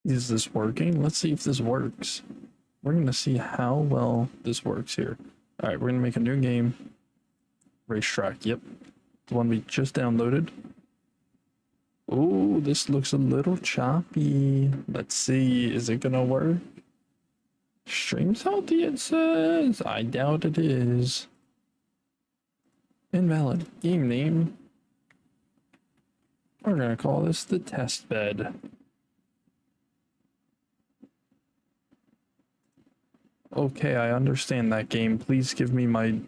Is this working? Let's see if this works. We're going to see how well this works here. All right, we're going to make a new game. Racetrack, yep. The one we just downloaded. Oh, this looks a little choppy. Let's see, is it going to work? Stream's healthy, it says. I doubt it is. Invalid game name. We're going to call this the test bed. Okay, I understand that game. Please give me my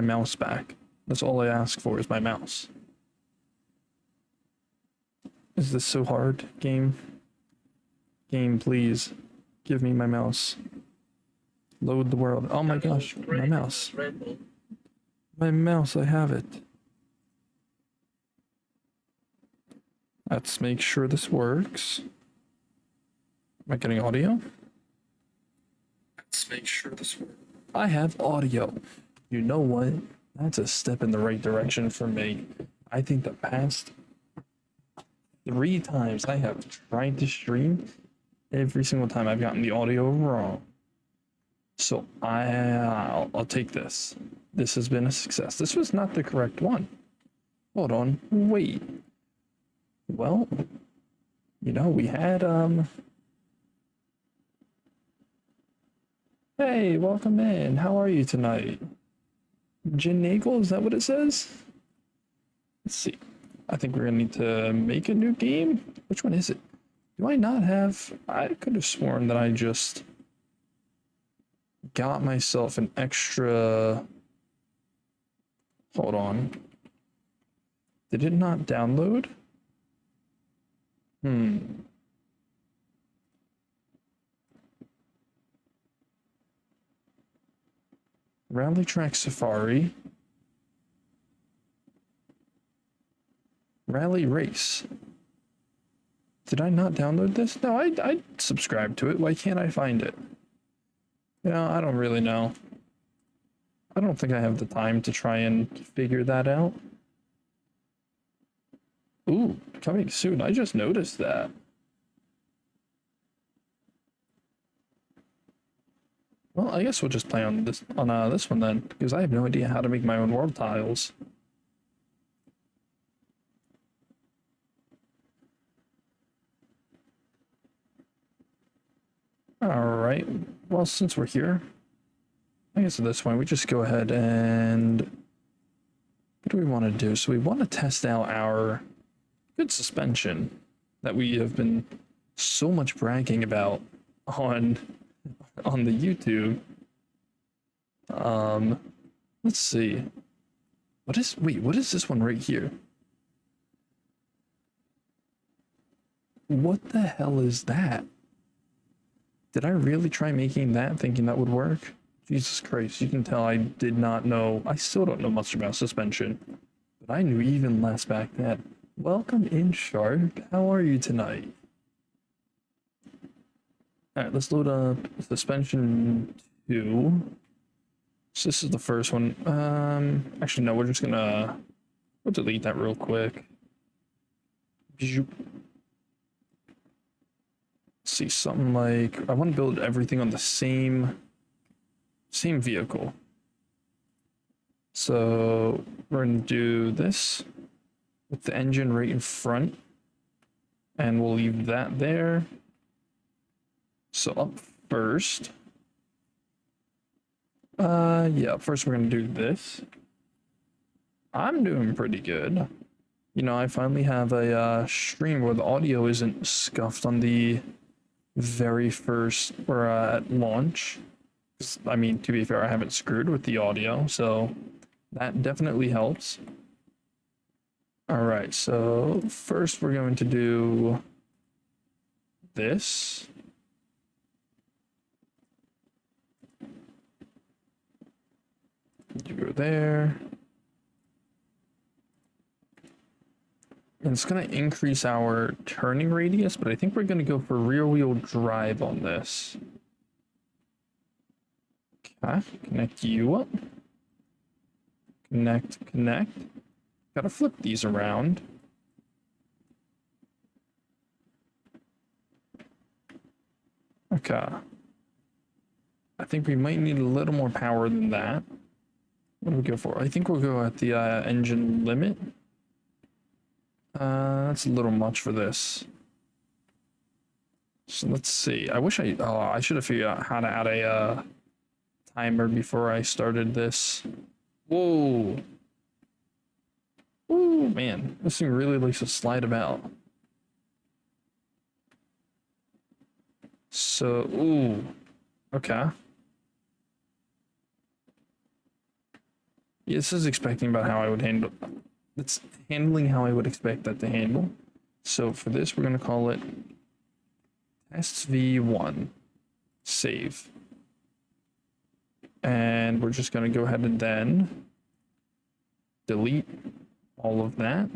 mouse back. That's all I ask for is my mouse. Is this so hard, game? Game, please. Give me my mouse. Load the world. Oh my gosh, my mouse. My mouse, I have it. Let's make sure this works. Am I getting audio? Let's make sure this works. I have audio. You know what? That's a step in the right direction for me. I think the past 3 times I have tried to stream, every single time I've gotten the audio wrong. So I'll take this. This has been a success. This was not the correct one. Hold on. Wait. Well, you know, we had Hey, welcome in. How are you tonight? Jen Nagel, is that what it says? Let's see. I think we're gonna need to make a new game. Which one is it? Do I not have... I could have sworn that I just got myself an extra... Hold on. Did it not download? Rally Track Safari. Rally Race. Did I not download this? No, I subscribed to it. Why can't I find it? Yeah, I don't really know. I don't think I have the time to try and figure that out. Ooh, coming soon. I just noticed that. Well, I guess we'll just play on this one then, because I have no idea how to make my own world tiles. Alright, well, since we're here, I guess at this point we just go ahead and... What do we want to do? So we want to test out our good suspension that we have been so much bragging about on the YouTube. Let's see. What is this one right here? What the hell is that? Did I really try making that thinking that would work? Jesus Christ, you can tell I did not know. I still don't know much about suspension, but I knew even less back then. Welcome in, Shark. How are you tonight? Alright, let's load up suspension 2. So this is the first one. Actually, no, we're just gonna... We'll delete that real quick. Let's see, something like... I want to build everything on the same vehicle. So we're gonna do this with the engine right in front, and we'll leave that there. So up first, yeah, first we're gonna do this. I'm doing pretty good. You know, I finally have a stream where the audio isn't scuffed on the very first or at launch. I mean, to be fair, I haven't screwed with the audio, so that definitely helps. All right, so first we're going to do this. You go there. And it's going to increase our turning radius, but I think we're going to go for rear wheel drive on this. Okay, connect you up. Connect. Gotta flip these around. Okay. I think we might need a little more power than that. What do we go for? I think we'll go at the engine limit. That's a little much for this. So let's see. I wish I should have figured out how to add a timer before I started this. Whoa. Ooh, man, this thing really likes to slide about. So, ooh, okay. Yeah, this is expecting about how I would handle. It's handling how I would expect that to handle. So for this, we're gonna call it test v1 save, and we're just gonna go ahead and then delete all of that.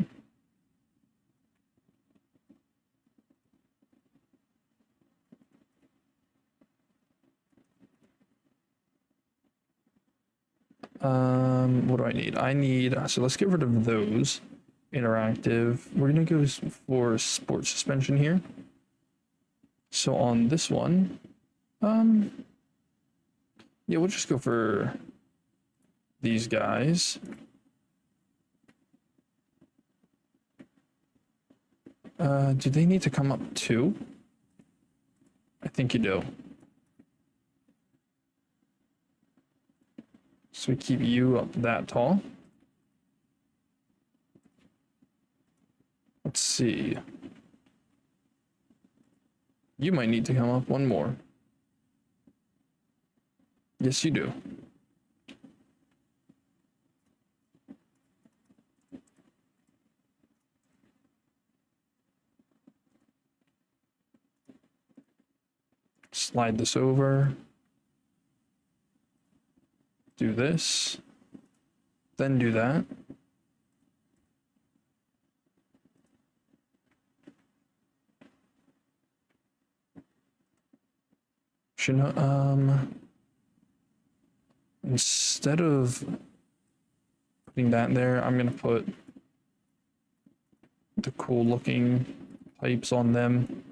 What do I need? I need, so let's get rid of those. Interactive. We're gonna go for sport suspension here. So on this one, yeah, we'll just go for these guys. Do they need to come up too? I think you do. So we keep you up that tall. Let's see. You might need to come up one more. Yes, you do. Slide this over. Do this. Then do that. Should instead of putting that there, I'm gonna put the cool looking pipes on them.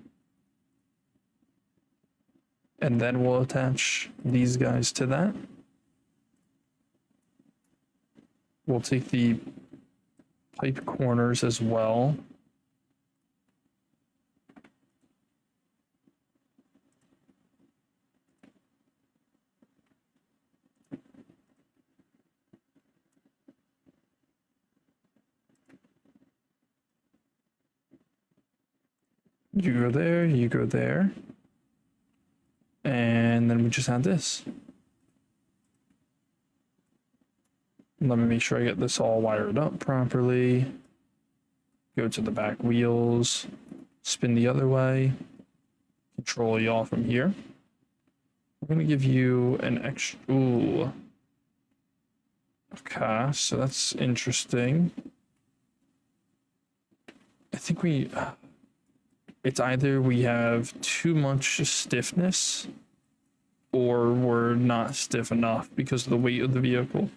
And then we'll attach these guys to that. We'll take the pipe corners as well. You go there, you go there. And then we just add this. Let me make sure I get this all wired up properly. Go to the back wheels, spin the other way, control y'all from here. We're gonna give you an extra, ooh. Okay, so that's interesting. I think it's either we have too much stiffness or we're not stiff enough because of the weight of the vehicle.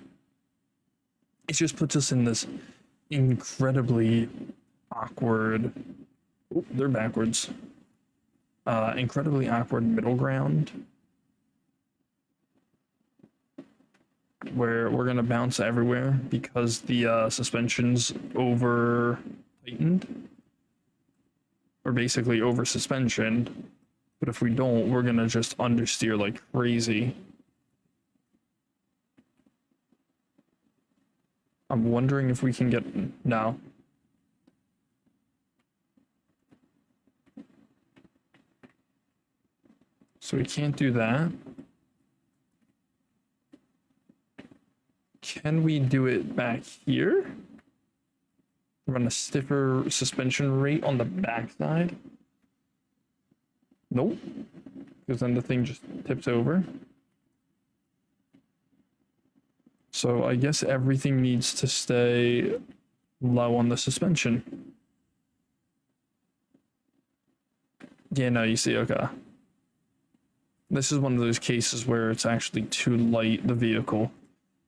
It just puts us in this incredibly awkward, oh, they're backwards, incredibly awkward middle ground where we're going to bounce everywhere because the suspension's over tightened, or basically over suspensioned. But if we don't, we're going to just understeer like crazy. I'm wondering if we can get now. So we can't do that. Can we do it back here? Run a stiffer suspension rate on the backside? Nope. Because then the thing just tips over. So I guess everything needs to stay low on the suspension. Yeah, no, you see, okay. This is one of those cases where it's actually too light, the vehicle.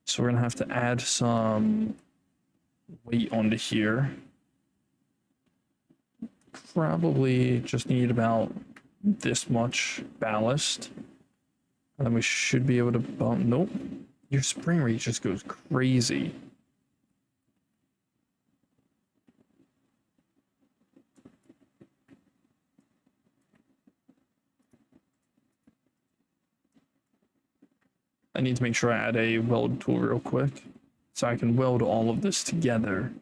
So we're gonna have to add some weight onto here. Probably just need about this much ballast. And then we should be able to bump. Nope. Your spring rate just goes crazy. I need to make sure I add a weld tool real quick so I can weld all of this together.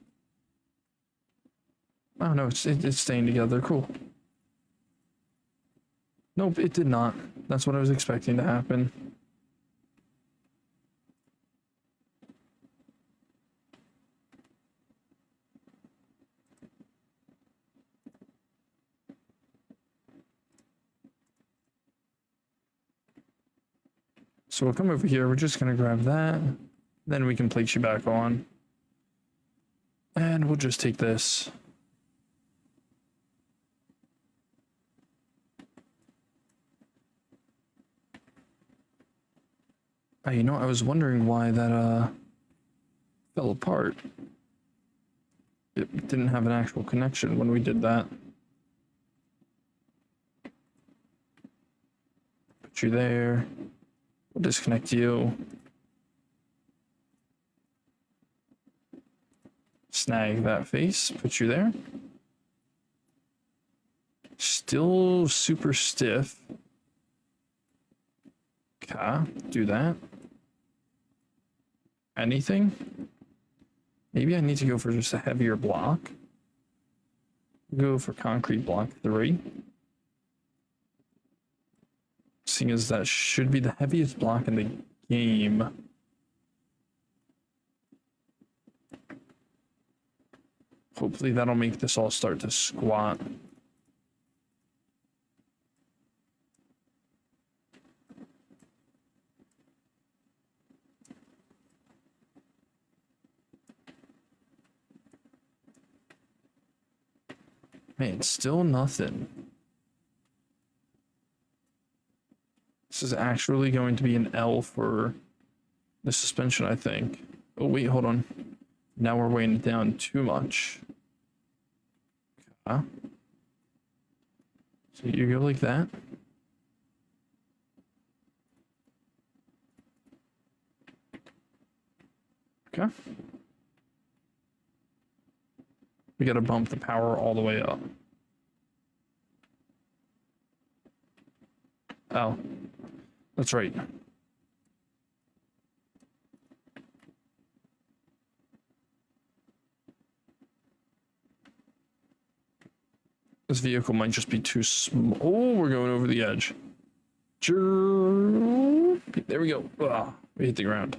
Oh no, it's staying together. Cool. Nope, it did not. That's what I was expecting to happen. So we'll come over here. We're just going to grab that. Then we can place you back on. And we'll just take this. You know, I was wondering why that fell apart. It didn't have an actual connection when we did that. Put you there. We'll disconnect you. Snag that face, put you there. Still super stiff. Okay, do that. Anything? Maybe I need to go for just a heavier block. Go for concrete block 3. Seeing as that should be the heaviest block in the game. Hopefully that'll make this all start to squat. Man, still nothing. This is actually going to be an L for the suspension, I think. Oh, wait, hold on. Now we're weighing it down too much. Okay. So you go like that. Okay. We got to bump the power all the way up. Oh, that's right. This vehicle might just be too small. Oh, we're going over the edge. There we go. Ah, we hit the ground.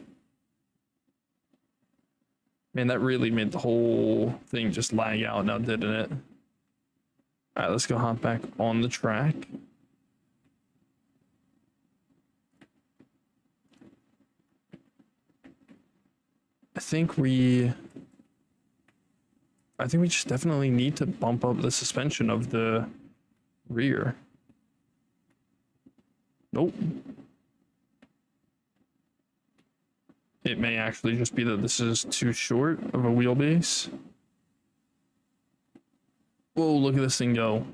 Man, that really made the whole thing just lag out now, didn't it? All right, let's go hop back on the track. I think we just definitely need to bump up the suspension of the rear. Nope. It may actually just be that this is too short of a wheelbase. Whoa, look at this thing go.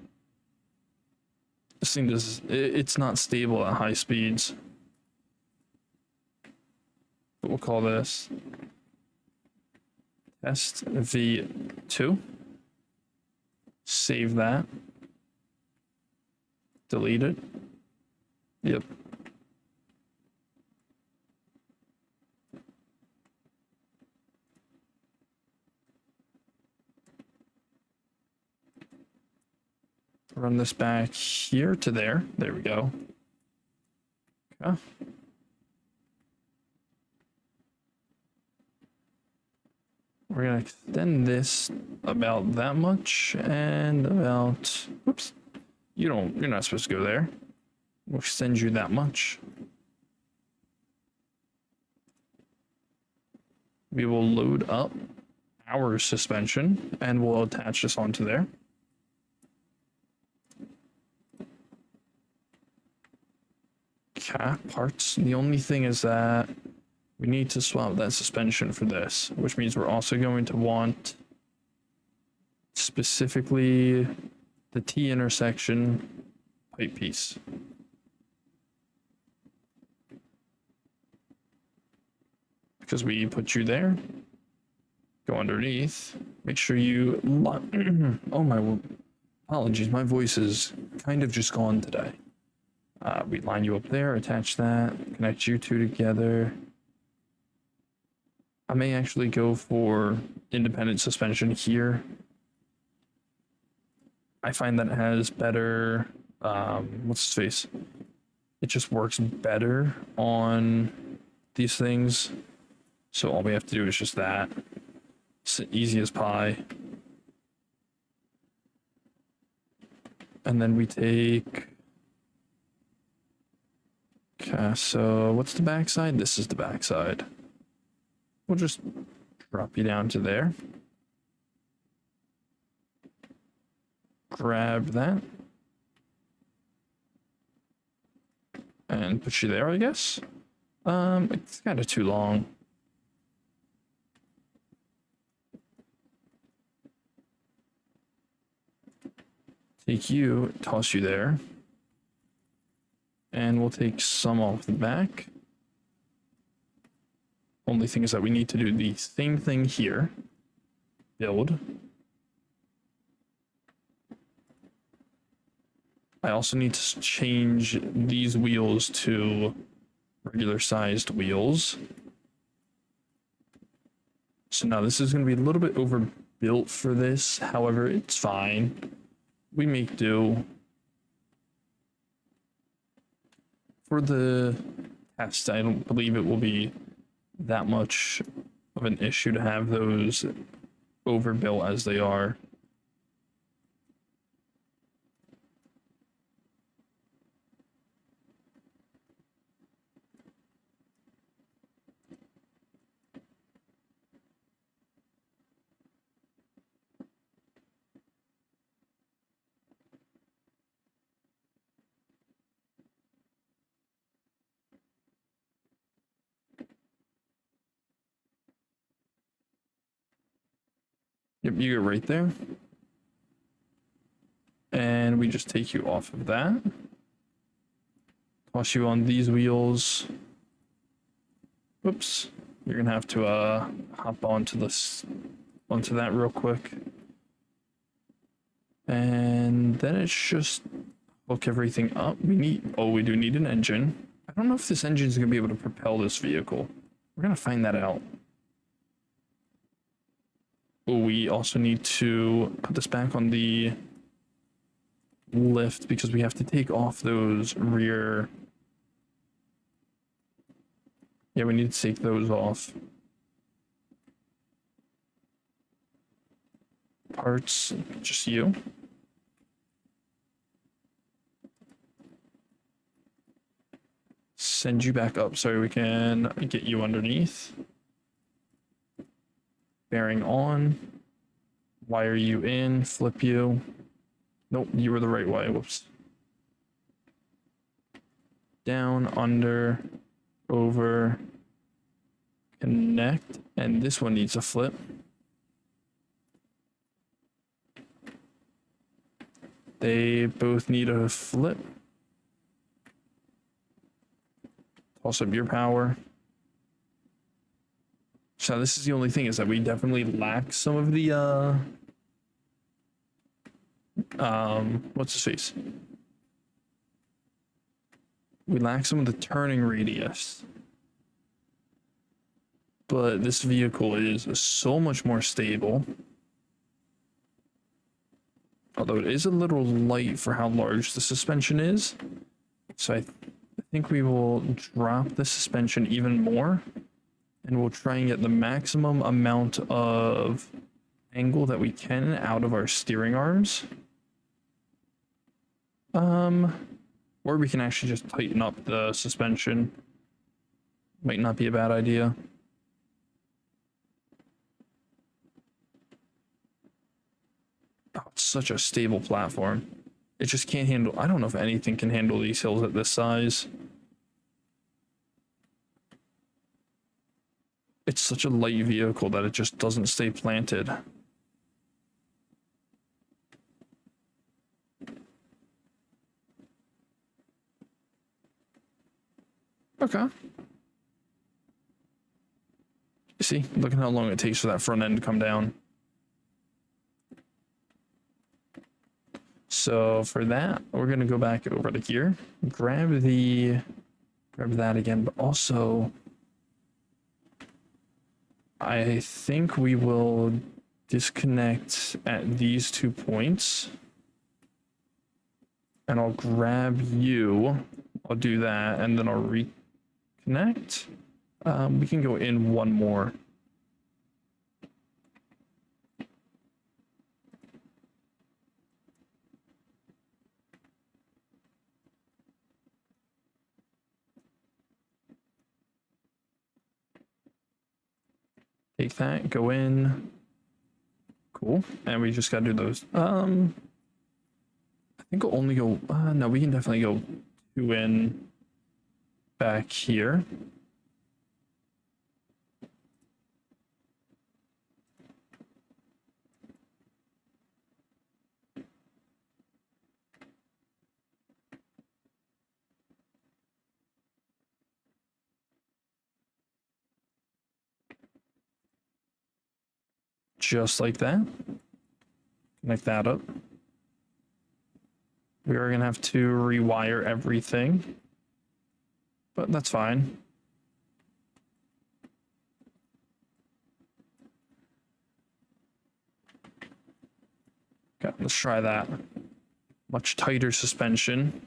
This thing does, it's not stable at high speeds. But we'll call this test V2. Save that. Delete it. Yep. Run this back here to there. There we go. Okay. We're gonna extend this about that much and about, oops, you're not supposed to go there. We'll extend you that much. We will load up our suspension and we'll attach this onto there. Okay, parts. The only thing is that we need to swap that suspension for this, which means we're also going to want specifically the T intersection pipe piece. Because we put you there. Go underneath. Make sure you... oh my... Apologies, my voice is kind of just gone today. We line you up there, attach that, connect you two together. I may actually go for independent suspension here. I find that it has better, what's his face? It just works better on these things. So all we have to do is just that. It's easy as pie. And then we take... Okay, so what's the backside? This is the backside. We'll just drop you down to there. Grab that. And put you there, I guess. It's kind of too long. Take you, toss you there. And we'll take some off the back. Only thing is that we need to do the same thing here. Build. I also need to change these wheels to regular sized wheels. So now this is going to be a little bit overbuilt for this. However, it's fine. We make do. For the test, I don't believe it will be that much of an issue to have those overbuilt as they are. Yep, you go right there. And we just take you off of that. Toss you on these wheels. Whoops. You're gonna have to hop onto that real quick. And then it's just hook everything up. We do need an engine. I don't know if this engine is gonna be able to propel this vehicle. We're gonna find that out. We also need to put this back on the lift because we have to take off those rear. Yeah, we need to take those off. Parts, just you. Send you back up so we can get you underneath. Bearing on, wire you in, flip you. Nope, you were the right way. Whoops. Down, under, over, connect, and this one needs a flip. They both need a flip. Toss up your power. So this is the only thing, is that we definitely lack some of the what's his face? We lack some of the turning radius. But this vehicle is so much more stable. Although it is a little light for how large the suspension is. So I think we will drop the suspension even more. And we'll try and get the maximum amount of angle that we can out of our steering arms. Or we can actually just tighten up the suspension. Might not be a bad idea. Oh, it's such a stable platform. It just can't handle... I don't know if anything can handle these hills at this size. It's such a light vehicle that it just doesn't stay planted. Okay. See, look at how long it takes for that front end to come down. So for that, we're gonna go back over to here, grab that again, but also I think we will disconnect at these 2 points. And I'll grab you. I'll do that, and then I'll reconnect. We can go in one more. Take that, go in. Cool. And we just gotta do those. I think we'll only go, no, we can definitely go 2 in back here. Just like that. Connect that up. We are gonna have to rewire everything, but that's fine. Okay, let's try that. Much tighter suspension.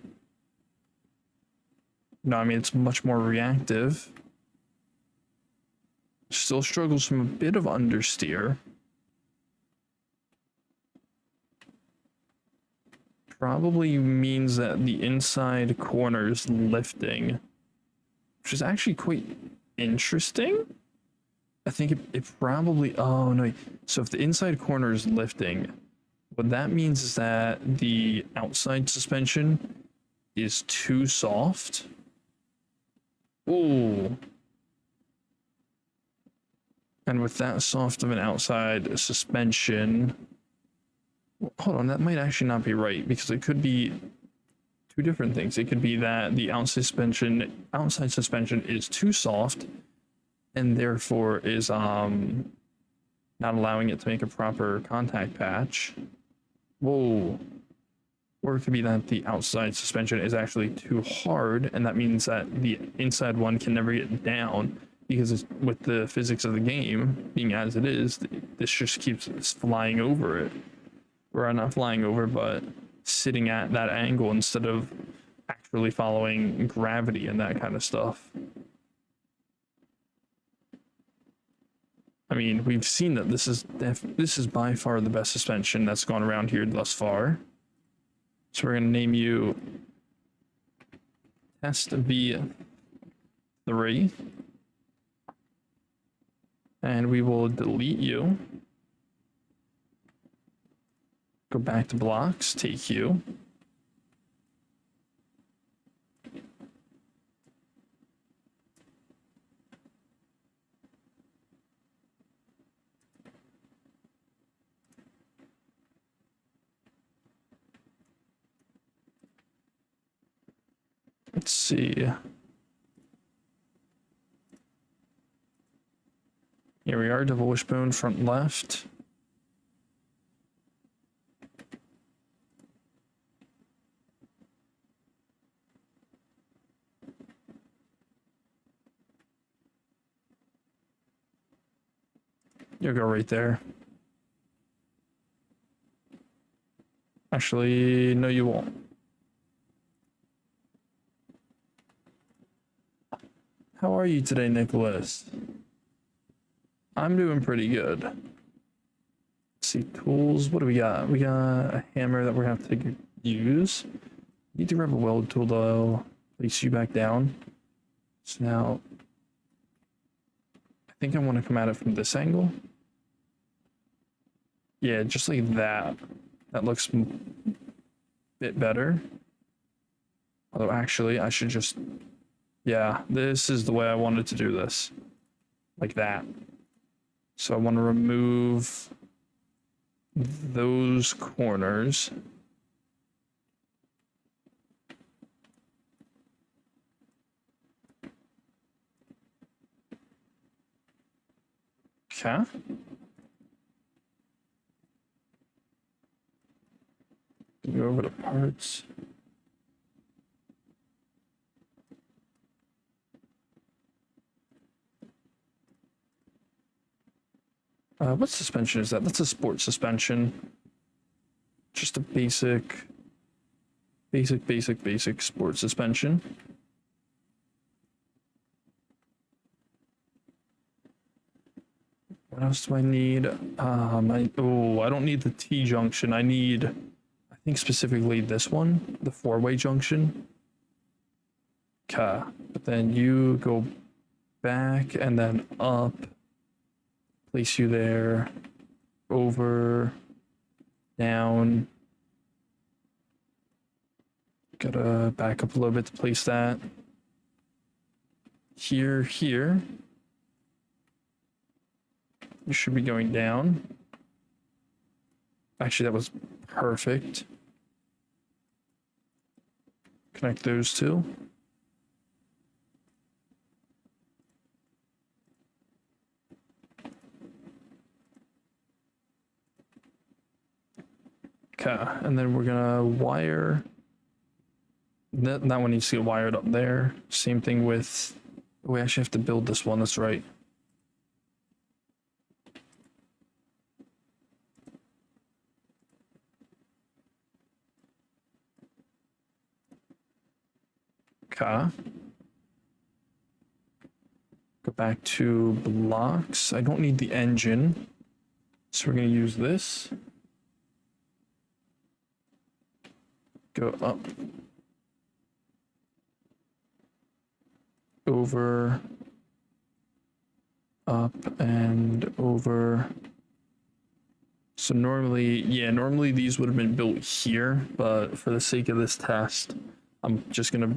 No, I mean, it's much more reactive. Still struggles from a bit of understeer. Probably means that the inside corner is lifting, which is actually quite interesting. I think it probably, oh no, so if the inside corner is lifting, what that means is that the outside suspension is too soft. Ooh. And with that soft of an outside suspension, hold on, that might actually not be right, because it could be 2 different things. It could be that the outside suspension is too soft and therefore is not allowing it to make a proper contact patch. Whoa. Or it could be that the outside suspension is actually too hard, and that means that the inside one can never get down, because it's, with the physics of the game being as it is, this just keeps flying over it. Or not flying over, but sitting at that angle instead of actually following gravity and that kind of stuff. I mean, we've seen that this is by far the best suspension that's gone around here thus far. So we're gonna name you Test V3, and we will delete you. Go back to blocks, take you. Let's see. Here we are, double wishbone, front left. You'll go right there. Actually, no, you won't. How are you today, Nicholas? I'm doing pretty good. Let's see, tools. What do we got? We got a hammer that we're gonna have to use. Need to grab a weld tool though. Place you back down. So now, I think I want to come at it from this angle. Yeah, just like that. That looks a bit better. Although actually, I should just, yeah, this is the way I wanted to do this. Like that. So I want to remove those corners. Okay. Go over to parts. What suspension is that? That's a sport suspension. Just a basic sport suspension. What else do I need? I don't need the T junction. I need, I think specifically this one, the four-way junction. Okay, but then you go back and then up. Place you there. Over. Down. Gotta back up a little bit to place that. Here. You should be going down. Actually, that was perfect. Connect those two. Okay, and then we're gonna wire. That one needs to get wired up there. Same thing with. We actually have to build this one. That's right. Okay. Go back to blocks. I don't need the engine, so we're gonna use this. Go up. Over. Up and over. So normally these would have been built here, but for the sake of this test, I'm just gonna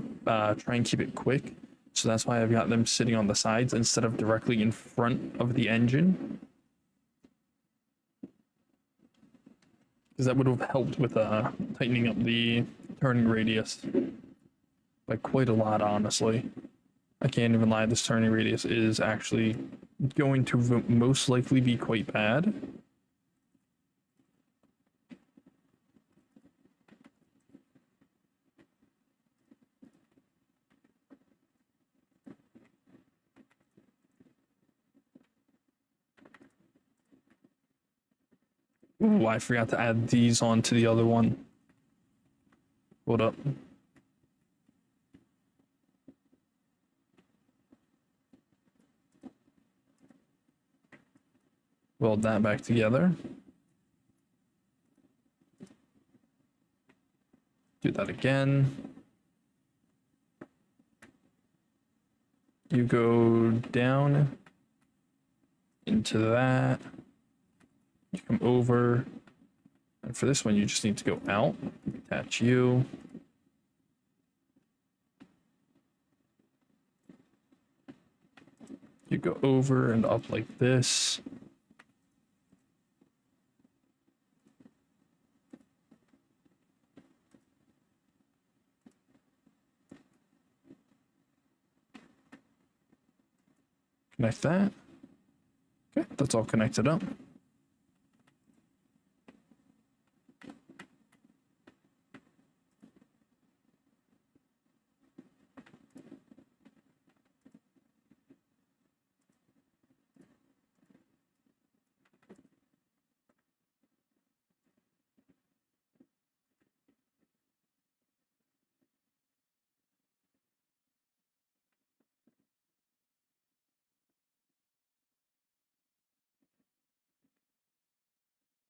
try and keep it quick. So that's why I've got them sitting on the sides instead of directly in front of the engine. Because that would have helped with tightening up the turning radius by quite a lot, honestly. I can't even lie, this turning radius is actually going to most likely be quite bad. Ooh, I forgot to add these onto the other one. Hold up. Weld that back together. Do that again. You go down into that. You come over. And for this one, you just need to go out. Attach you. You go over and up like this. Connect that. Okay, that's all connected up.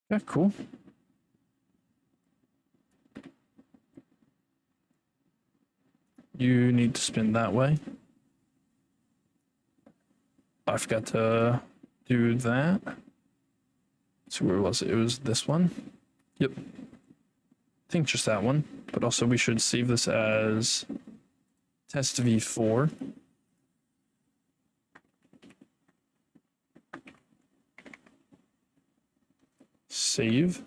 Yeah, cool. You need to spin that way. I forgot to do that. So where was it? It was this one. Yep. I think just that one. But also we should save this as test v4. Save.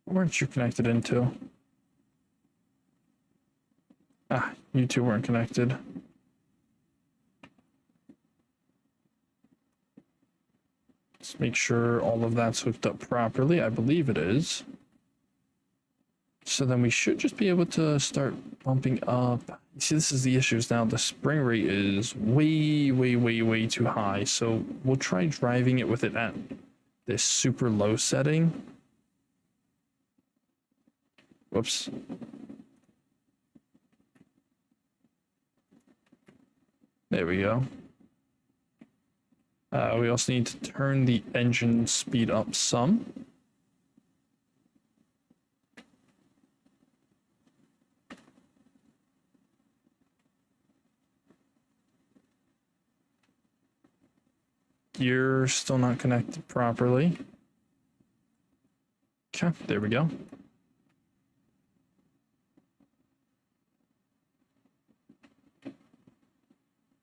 What weren't you connected into? Ah, you two weren't connected. make sure all of that's hooked up properly. I believe it is. So then we should just be able to start bumping up. See, this is the issues now. The spring rate is way too high. So we'll try driving it with it at this super low setting. Whoops. There we go. We also need to turn the engine speed up some. Gear still not connected properly. Okay, there we go.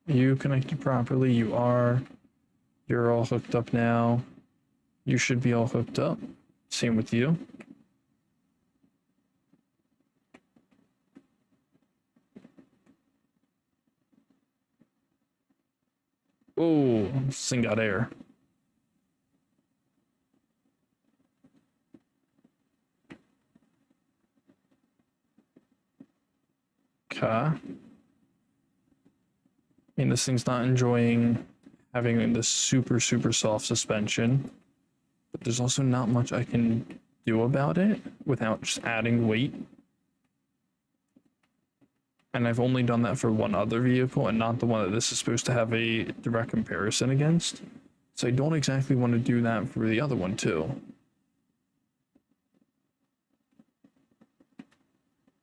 You connected properly. You are. You're all hooked up now. You should be all hooked up. Same with you. Oh, this thing got air. Okay. I mean, this thing's not enjoying having this super soft suspension, but there's also not much I can do about it without just adding weight. And I've only done that for one other vehicle and not the one that this is supposed to have a direct comparison against. So I don't exactly want to do that for the other one too.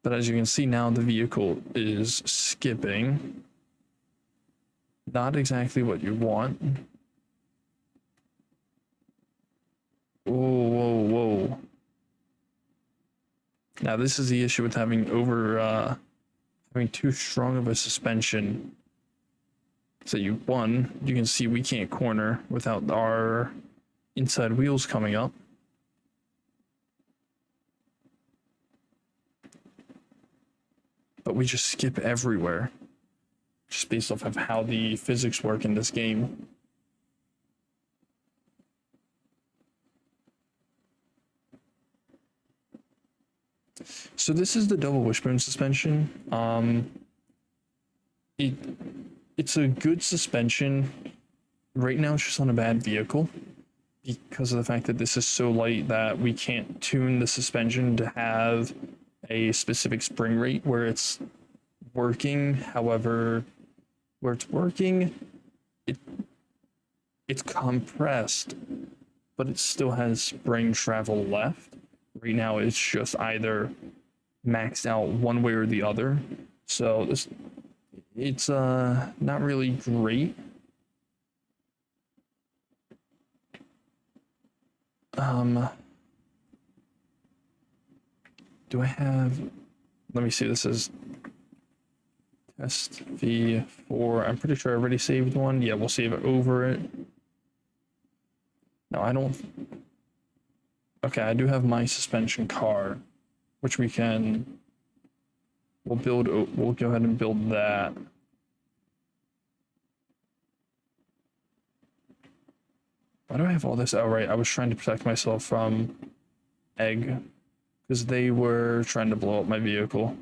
But as you can see now, the vehicle is skipping. Not exactly what you want. Whoa. Now this is the issue with having having too strong of a suspension. So you can see we can't corner without our inside wheels coming up. But we just skip everywhere, just based off of how the physics work in this game. So this is the double wishbone suspension. It's a good suspension. Right now it's just on a bad vehicle because of the fact that this is so light that we can't tune the suspension to have a specific spring rate where it's working. However, where it's working, it's compressed, but it still has spring travel left. Right now it's just either maxed out one way or the other. So it's not really great. Do I have, let me see, this is test V4. I'm pretty sure I already saved one. Yeah, we'll save it over it. No, I don't. Okay, I do have my suspension car, which we'll go ahead and build that. Why do I have all this? Oh, right, I was trying to protect myself from Egg, because they were trying to blow up my vehicle.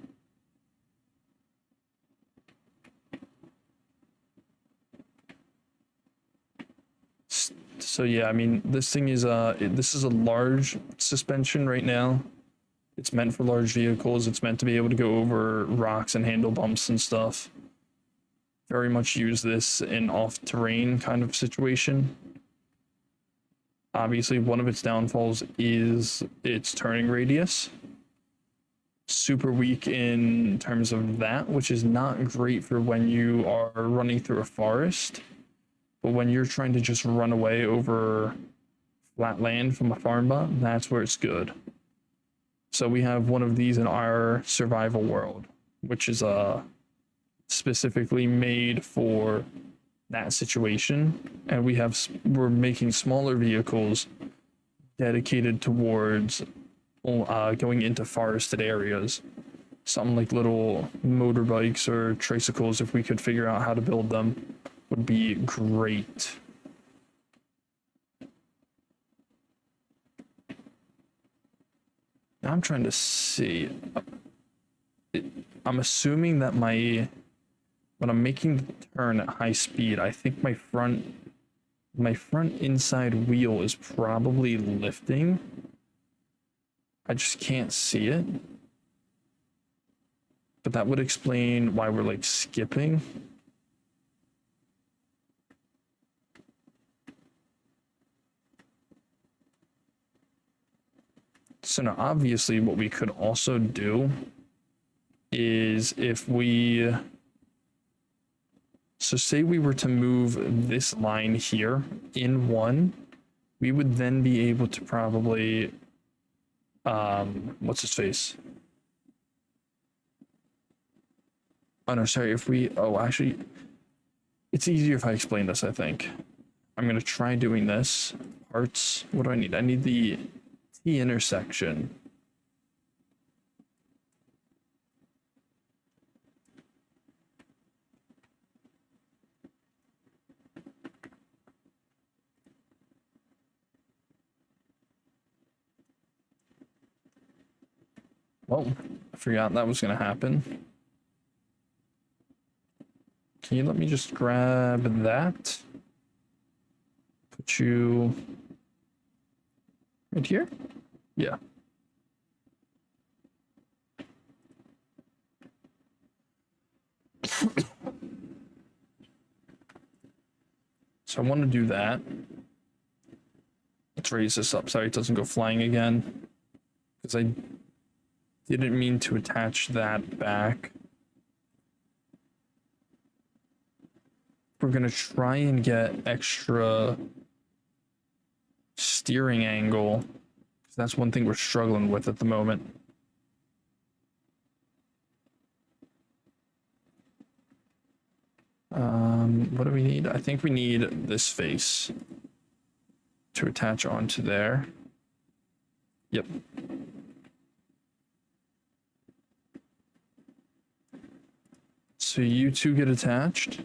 So yeah, I mean, this thing is this is a large suspension right now. It's meant for large vehicles. It's meant to be able to go over rocks and handle bumps and stuff. Very much use this in off-terrain kind of situation. Obviously, one of its downfalls is its turning radius. Super weak in terms of that, which is not great for when you are running through a forest. But when you're trying to just run away over flat land from a farm bot, that's where it's good. So we have one of these in our survival world, which is specifically made for that situation. And we're making smaller vehicles dedicated towards going into forested areas. Something like little motorbikes or tricycles, if we could figure out how to build them, would be great. I'm trying to see. I'm assuming that when I'm making the turn at high speed, I think my front inside wheel is probably lifting. I just can't see it. But that would explain why we're like skipping. So now obviously what we could also do is so say we were to move this line here in one, we would then be able to probably, what's his face? Oh no, sorry, actually, it's easier if I explain this, I think. I'm gonna try doing this. Parts, what do I need? I need the T intersection. Well, I forgot that was gonna happen. Can you let me just grab that? Put you right here? Yeah. So I want to do that. Let's raise this up. Sorry, it doesn't go flying again. Because I didn't mean to attach that back. We're going to try and get extra steering angle. That's one thing we're struggling with at the moment. What do we need? I think we need this face to attach onto there. Yep. So you two get attached.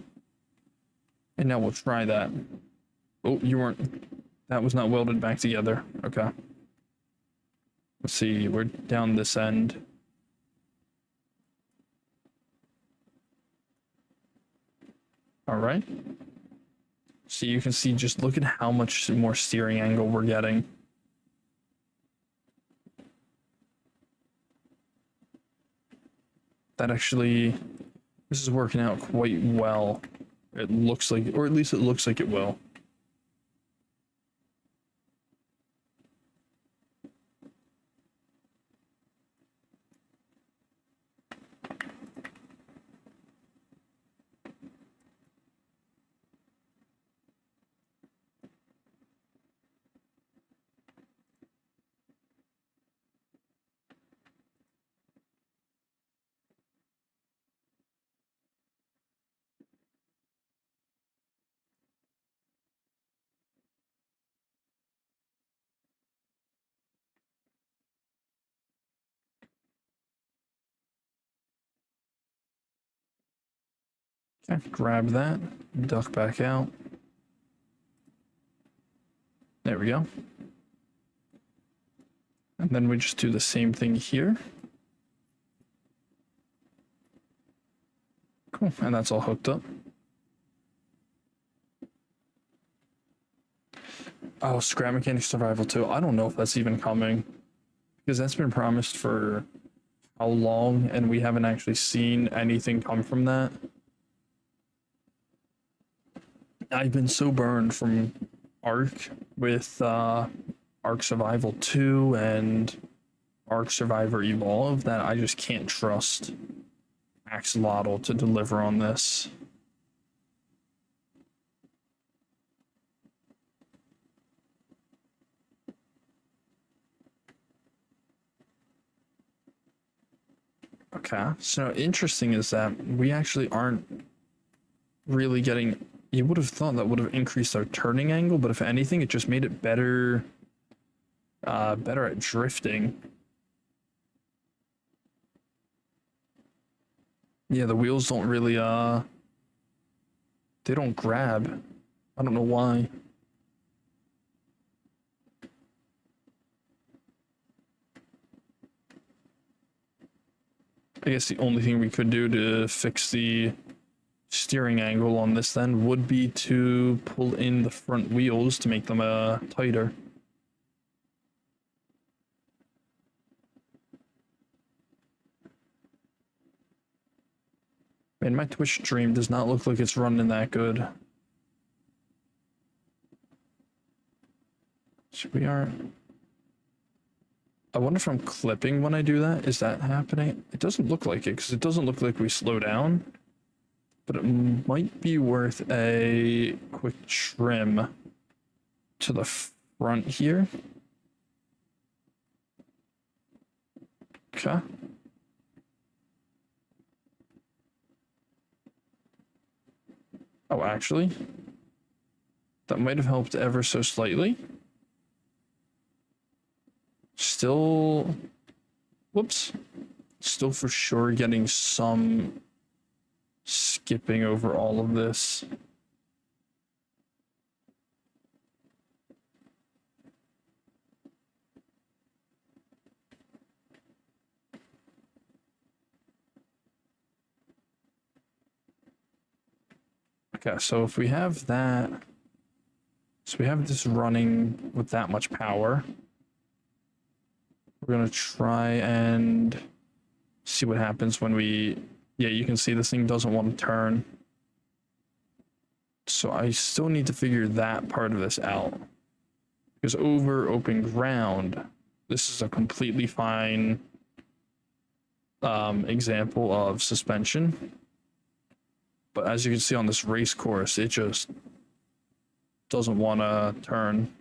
And now we'll try that. Oh, you weren't. That was not welded back together. Okay. Let's see. We're down this end. All right. So you can see, just look at how much more steering angle we're getting. That actually, this is working out quite well. It looks like, or at least it looks like it will. Okay, grab that, duck back out. There we go. And then we just do the same thing here. Cool, and that's all hooked up. Oh, Scrap Mechanic Survival 2. I don't know if that's even coming. Because that's been promised for how long, and we haven't actually seen anything come from that. I've been so burned from Ark with Ark Survival 2 and Ark Survivor Evolve that I just can't trust Axolotl to deliver on this. Okay, so interesting is that we actually aren't really getting. You would have thought that would have increased our turning angle, but if anything, it just made it better. Better at drifting. Yeah, the wheels don't really they don't grab. I don't know why. I guess the only thing we could do to fix the steering angle on this then would be to pull in the front wheels to make them tighter. Man, my Twitch stream does not look like it's running that good. So we are. I wonder if I'm clipping when I do that. Is that happening? It doesn't look like it because it doesn't look like we slow down. But it might be worth a quick trim to the front here. Okay. Oh, actually, that might have helped ever so slightly. Still, whoops. Still for sure getting some skipping over all of this. Okay, so if we have that, so we have this running with that much power. We're gonna try and see what happens when we, yeah, you can see this thing doesn't want to turn. So I still need to figure that part of this out. Because over open ground, this is a completely fine example of suspension. But as you can see on this race course, it just doesn't want to turn.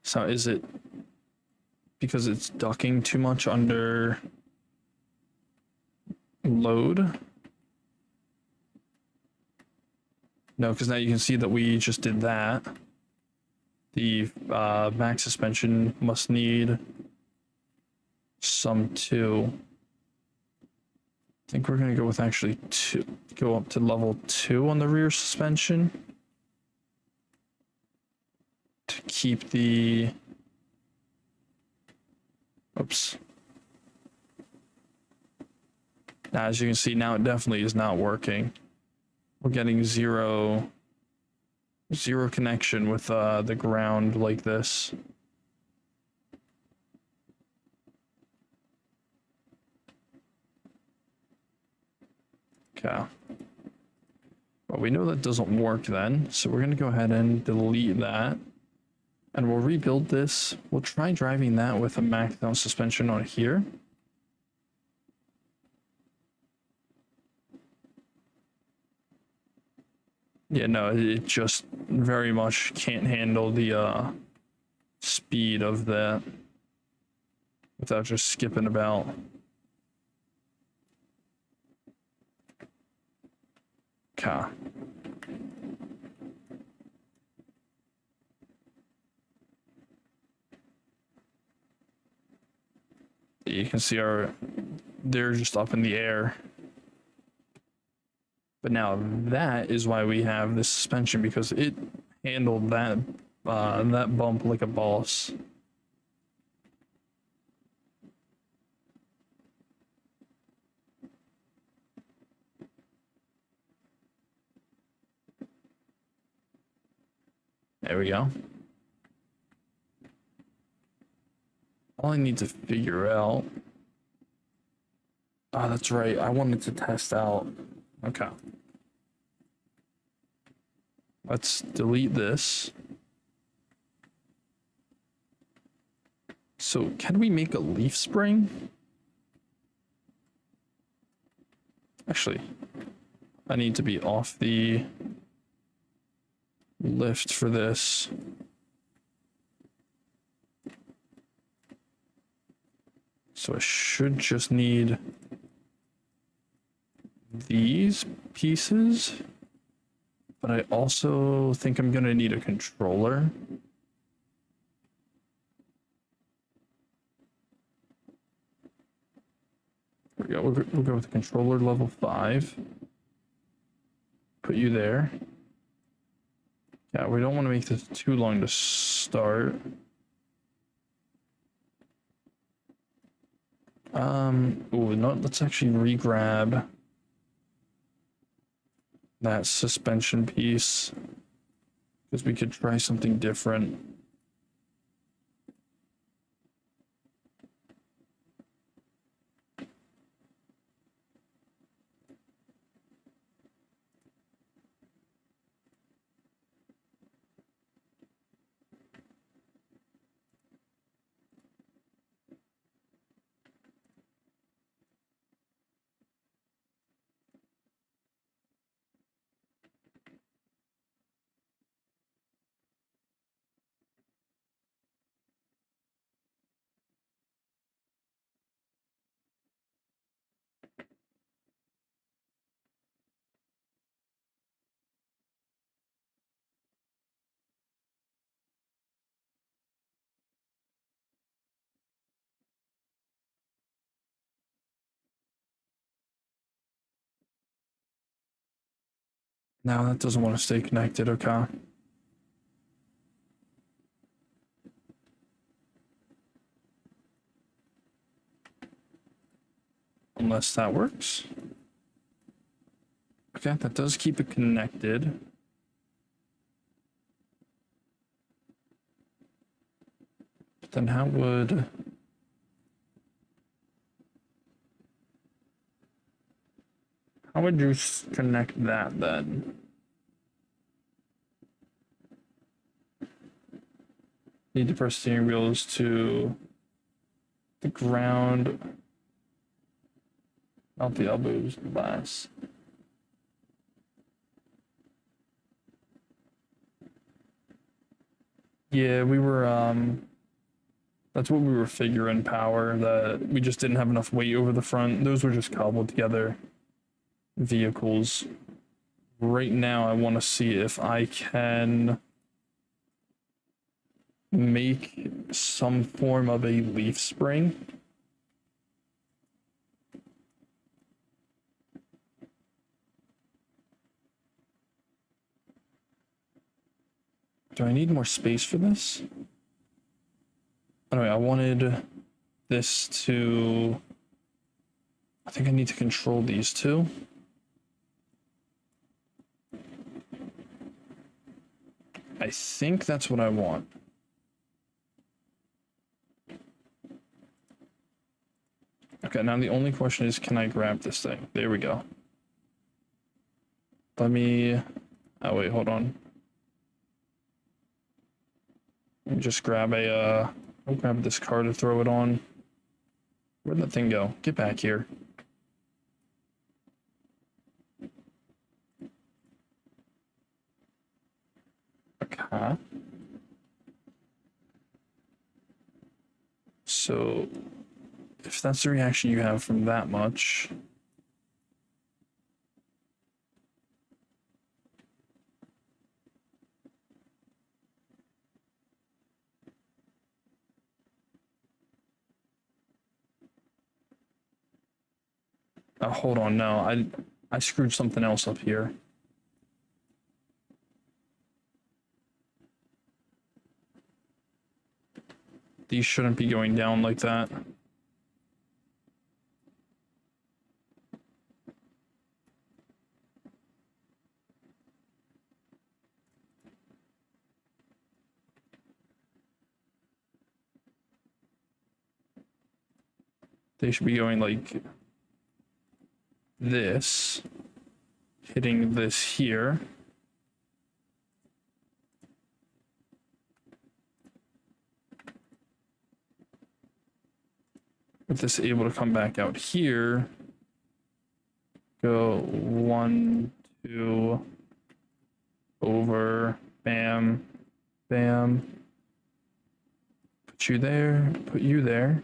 So is it because it's ducking too much under load? No, because now you can see that we just did that. The max suspension must need some too. I think we're going to go with actually go up to level 2 on the rear suspension to keep the, oops. Now, as you can see, now it definitely is not working. We're getting zero connection with the ground like this. Okay. Well, we know that doesn't work then, so we're gonna go ahead and delete that. And we'll rebuild this. We'll try driving that with a maxed down suspension on here. Yeah, no, it just very much can't handle the speed of that without just skipping about. Okay. You can see they're just up in the air. But now that is why we have this suspension, because it handled that that bump like a boss. There we go. All I need to figure out. Oh, that's right. I wanted to test out. Okay. Let's delete this. So can we make a leaf spring? Actually, I need to be off the lift for this. So I should just need these pieces, but I also think I'm gonna need a controller. There we go. We'll go with the controller level 5. Put you there. Yeah, we don't want to make this too long to start. Ooh, no, let's actually re-grab that suspension piece because we could try something different. Now that doesn't want to stay connected, okay. Unless that works. Okay, that does keep it connected. But then how would... How would you connect that then? Need to press steering wheels to the ground. Not the elbows, last. Yeah, we were, that's what we were figuring, power, that we just didn't have enough weight over the front. Those were just cobbled together vehicles. Right now, I want to see if I can make some form of a leaf spring. Do I need more space for this? Anyway, I wanted this to... I think I need to control these two. I think that's what I want. Okay, now the only question is, can I grab this thing? There we go. Let me... Oh, wait, hold on. Let me just grab a, I'll grab this car to throw it on. Where'd that thing go? Get back here. Okay. So, if that's the reaction you have from that much... Oh, hold on, no, I screwed something else up here. These shouldn't be going down like that. They should be going like this, hitting this here. With this able to come back out here, go 1, 2, over, bam, bam. Put you there, put you there.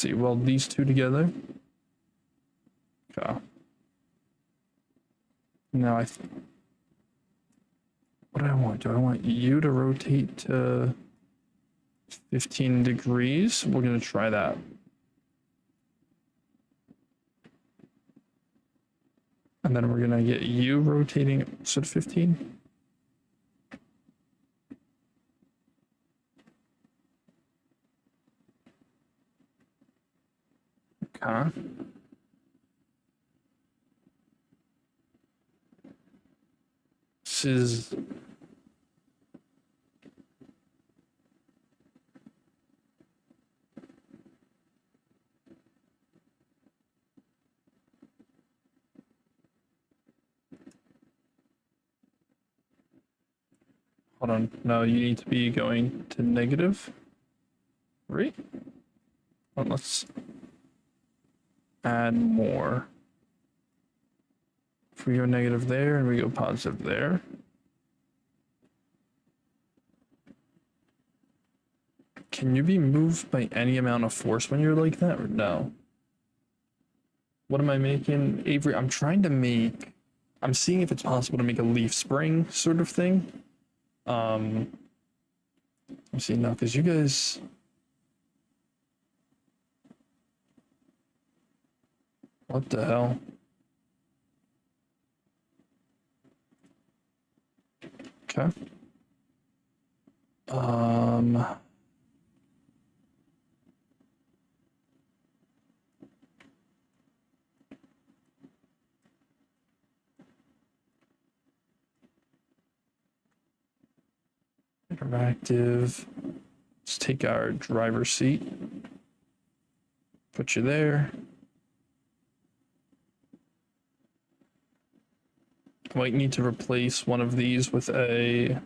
Let's see, weld these two together. Okay. Now what do I want? Do I want you to rotate to 15 degrees? We're gonna try that. And then we're gonna get you rotating at 15. Okay. This is hold on. No, you need to be going to negative. Right? Well, let's add more. If we go negative there and we go positive there. Can you be moved by any amount of force when you're like that or no? What am I making? Avery, I'm trying to make, I'm seeing if it's possible to make a leaf spring sort of thing. Let me see now, because you guys, what the hell? Okay. Interactive. Let's take our driver's seat. Put you there. Might need to replace one of these with a,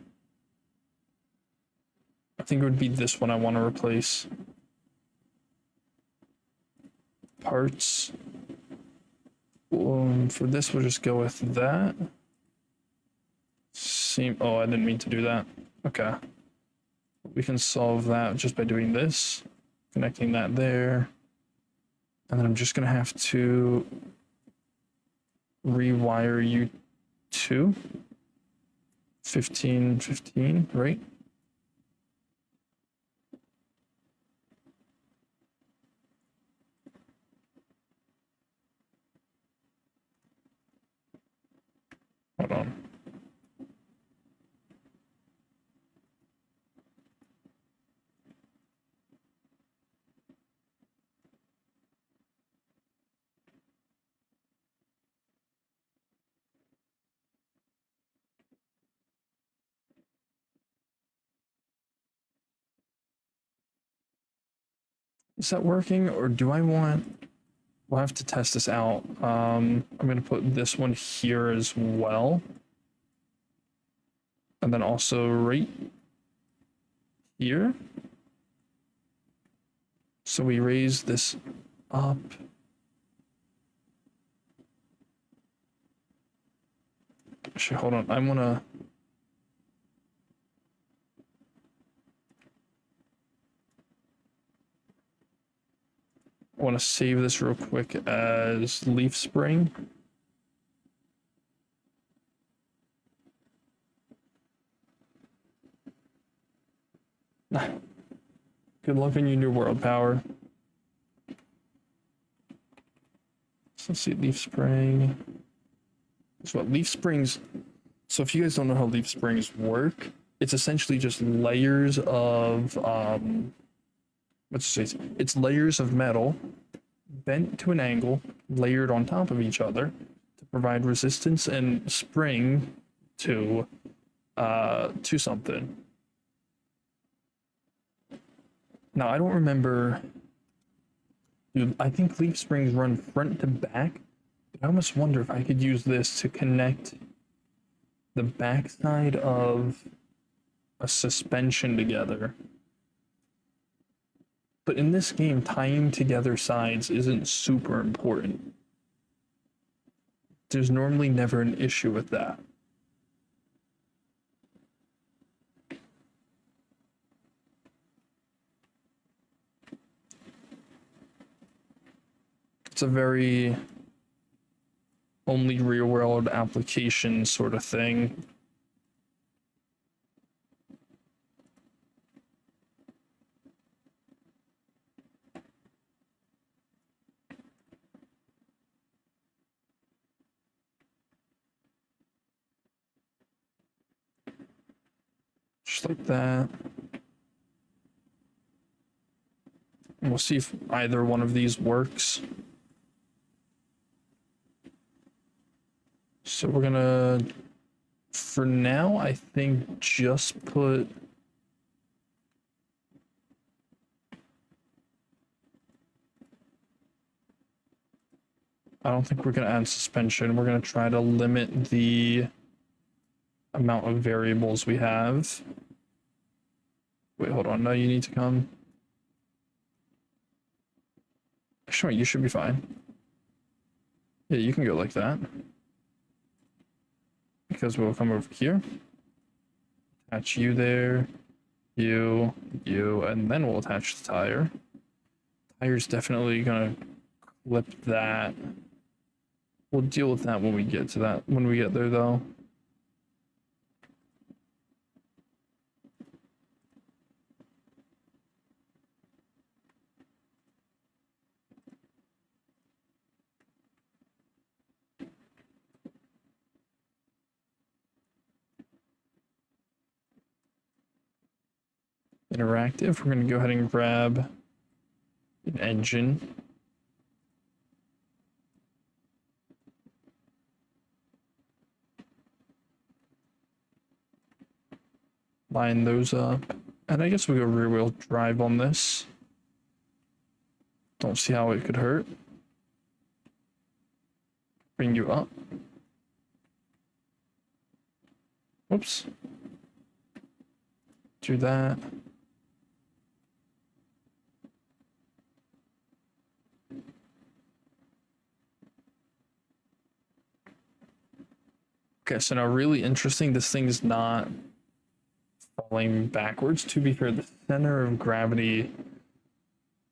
I think it would be this one I want to replace. Parts. For this, we'll just go with that. Oh, I didn't mean to do that. Okay. We can solve that just by doing this. Connecting that there. And then I'm just going to have to rewire you to 15, 15, right? Hold on. Is that working, or do I want, we'll have to test this out. I'm going to put this one here as well. And then also right here. So we raise this up. Actually, hold on. I want to save this real quick as leaf spring. Good luck on your new world power. So let's see, leaf spring. So what leaf springs, so if you guys don't know how leaf springs work, it's essentially just layers of it's layers of metal bent to an angle, layered on top of each other to provide resistance and spring to something. Now I don't remember. Dude, I think leaf springs run front to back, but I almost wonder if I could use this to connect the backside of a suspension together. But in this game, tying together sides isn't super important. There's normally never an issue with that. It's a very only real world application sort of thing. just like that. And we'll see if either one of these works. So we're gonna, for now, I think just put I don't think we're gonna add suspension. We're gonna try to limit the amount of variables we have. Wait, hold on. No, you need to come. Sure, you should be fine. Yeah, you can go like that. Because we'll come over here. Attach you there. You, and then we'll attach the tire. Tire's definitely gonna clip that. We'll deal with that when we get to that, when we get there though. Interactive, we're gonna go ahead and grab an engine. Line those up. And I guess we go rear wheel drive on this. Don't see how it could hurt. Bring you up. Whoops. Do that. Okay, so now really interesting, this thing is not falling backwards. To be fair, the center of gravity,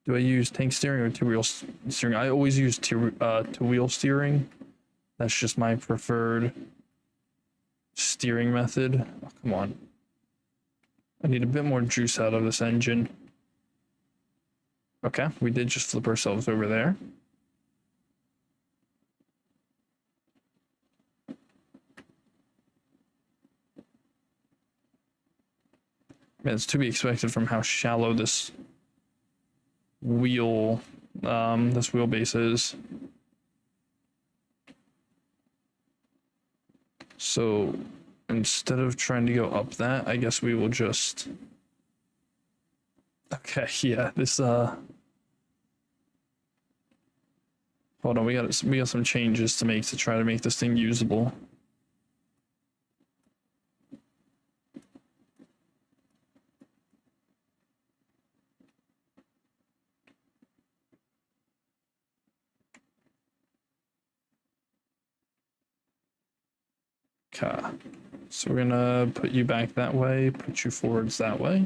do I use tank steering or two-wheel steering? I always use two-wheel steering. That's just my preferred steering method. Oh, come on. I need a bit more juice out of this engine. Okay, we did just flip ourselves over there. Man, it's to be expected from how shallow this wheelbase is. So instead of trying to go up that, I guess we will just. Okay, yeah, this hold on, we got some changes to make to try to make this thing usable. Okay, so we're gonna put you back that way, put you forwards that way.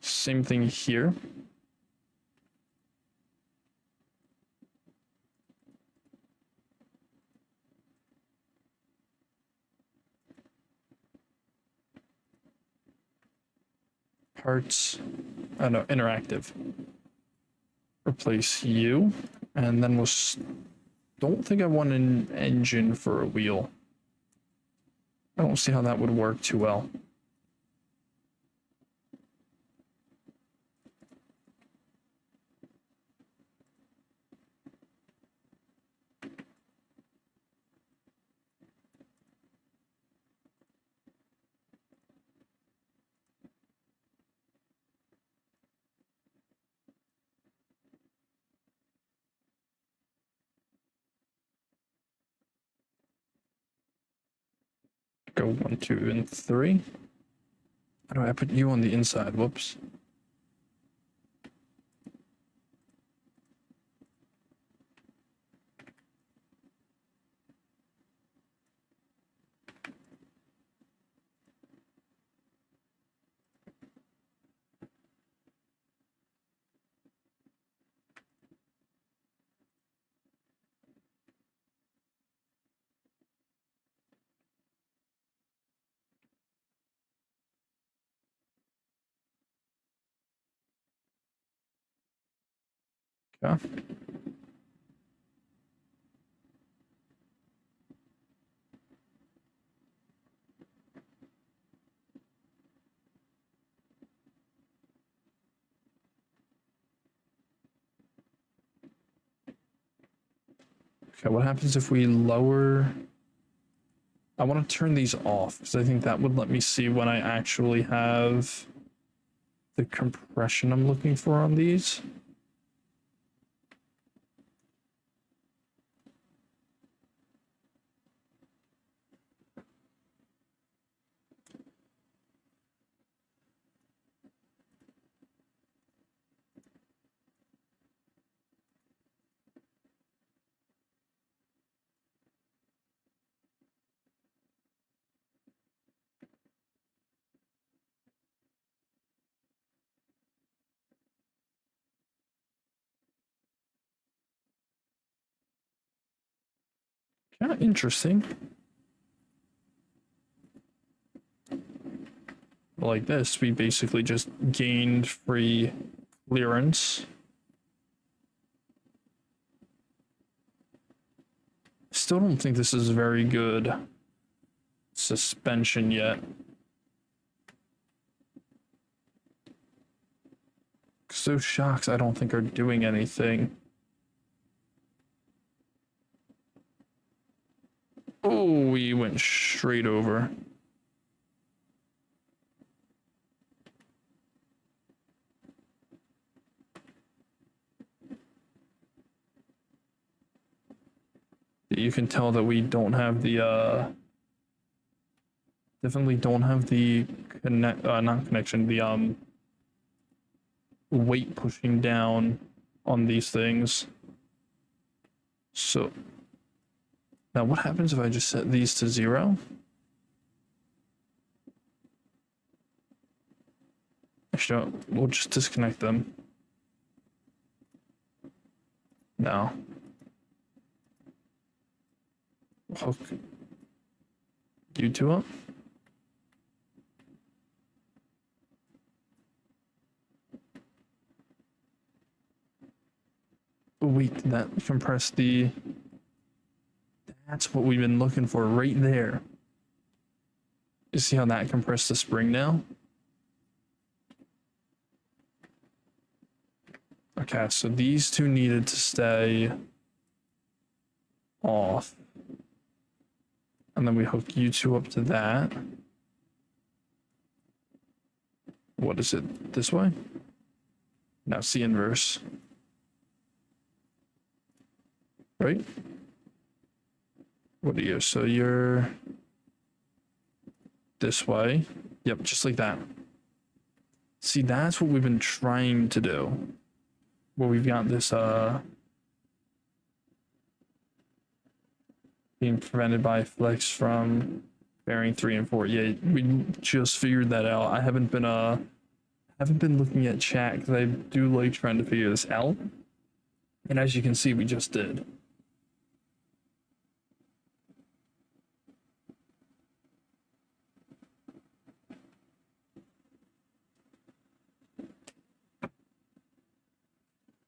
Same thing here. Parts, oh no, interactive. Replace you, and then we'll. Don't think I want an engine for a wheel. I don't see how that would work too well. Go 1, 2, and 3. How do I put you on the inside? Whoops. Okay. Okay, what happens if we lower... I want to turn these off because I think that would let me see when I actually have the compression I'm looking for on these. Kind of interesting. Like this, we basically just gained free clearance. Still don't think this is very good suspension yet. Because those shocks I don't think are doing anything. Oh, we went straight over. You can tell that we don't have the definitely don't have the not connection, the weight pushing down on these things. So now what happens if I just set these to 0? Actually, we'll just disconnect them. No. Hook you two up. Oh, wait, did that compress the... That's what we've been looking for right there. You see how that compressed the spring now? Okay, so these two needed to stay off. And then we hook you two up to that. What is it? This way? Now C inverse. Right? What are you? So you're this way. Yep, just like that. See, that's what we've been trying to do. Well, we've got this being prevented by flex from bearing 3 and 4. Yeah, we just figured that out. I haven't been looking at chat because I do like trying to figure this out. And as you can see, we just did.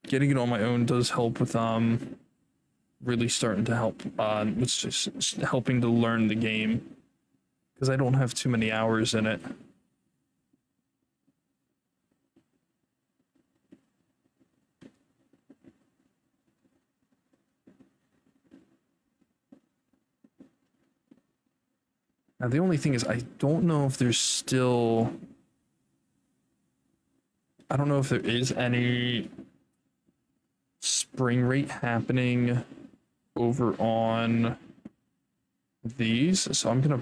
Getting it on my own does help with really starting to help it's just helping to learn the game because I don't have too many hours in it. Now the only thing is I don't know if there's still I don't know if there is any spring rate happening over on these, so I'm gonna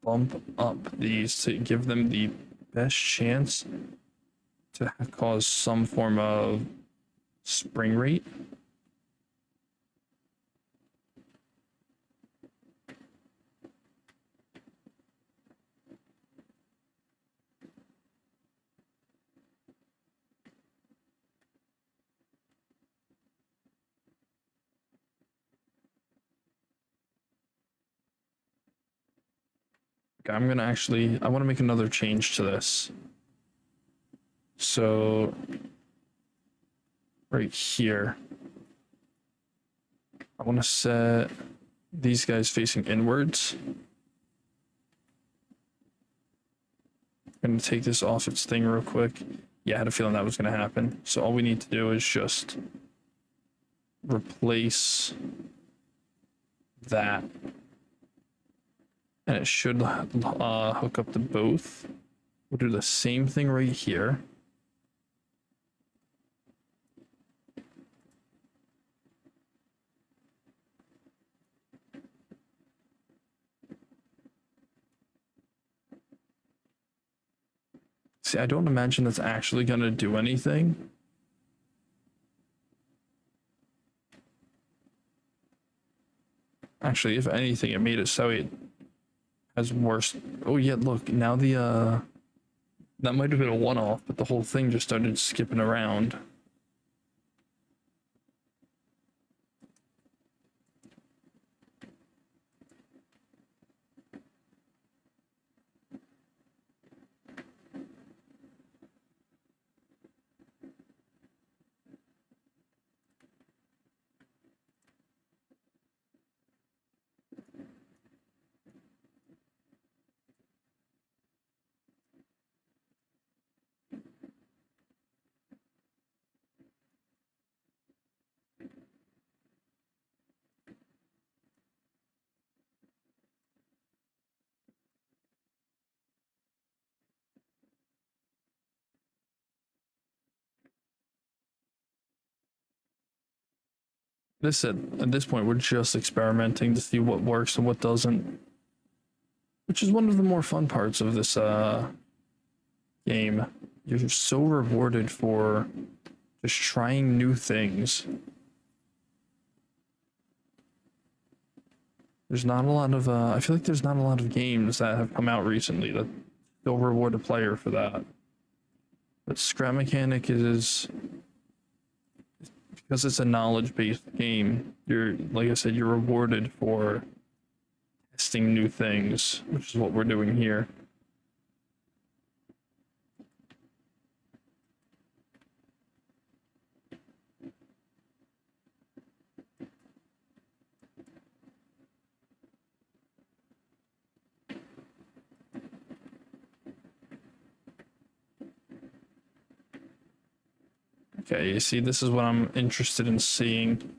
bump up these to give them the best chance to cause some form of spring rate. Okay, I want to make another change to this. So right here, I want to set these guys facing inwards. I'm going to take this off its thing real quick. Yeah, I had a feeling that was going to happen. So all we need to do is just replace that. And it should hook up to both. We'll do the same thing right here. See, I don't imagine that's actually going to do anything. Actually, if anything, it made it so it has worse. Oh yeah, look, now the that might have been a one-off, but the whole thing just started skipping around. At this point, we're just experimenting to see what works and what doesn't, which is one of the more fun parts of this game. You're so rewarded for just trying new things. There's not a lot of I feel like there's not a lot of games that have come out recently that still reward a player for that. But Scrap Mechanic is, because it's a knowledge-based game, you're, like I said, you're rewarded for testing new things, which is what we're doing here. Okay, you see, this is what I'm interested in seeing.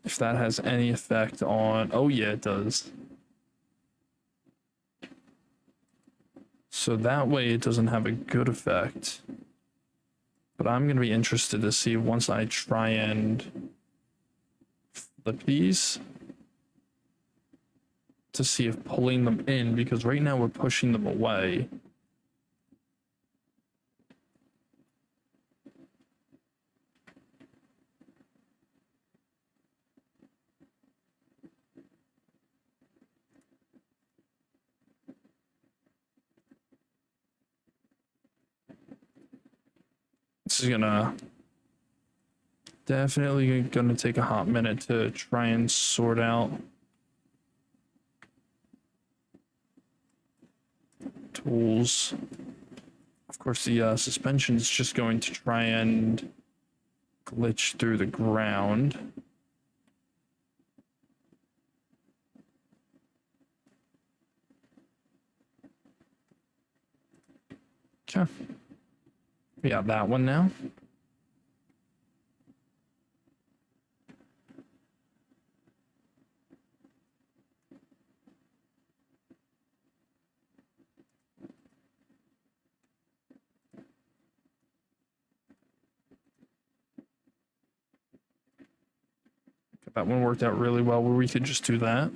If that has any effect on... Oh yeah, it does. So that way it doesn't have a good effect. But I'm going to be interested to see once I try and flip these to see if pulling them in, because right now we're pushing them away. This is definitely gonna take a hot minute to try and sort out tools. Of course, the suspension is just going to try and glitch through the ground. Okay. We got that one now. That one worked out really well where we could just do that.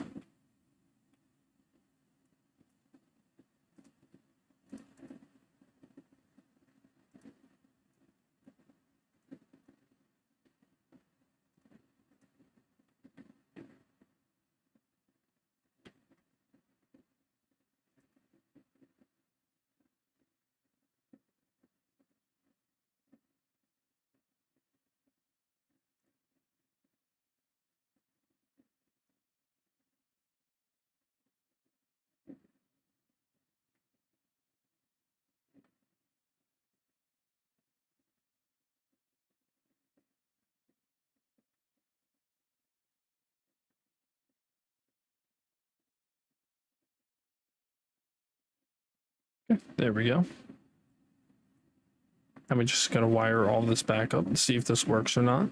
There we go. And we just gotta wire all this back up and see if this works or not.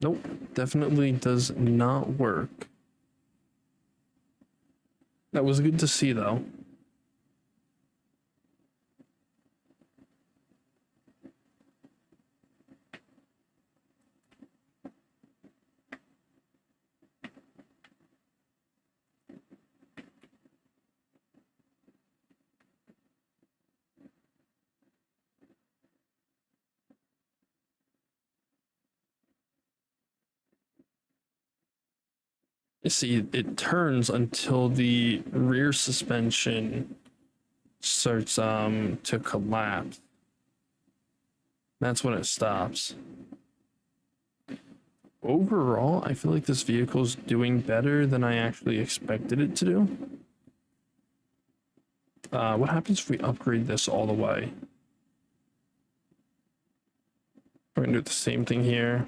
Nope, definitely does not work. That was good to see, though. You see, it turns until the rear suspension starts to collapse. That's when it stops. Overall, I feel like this vehicle's doing better than I actually expected it to do. What happens if we upgrade this all the way? We're gonna do the same thing here.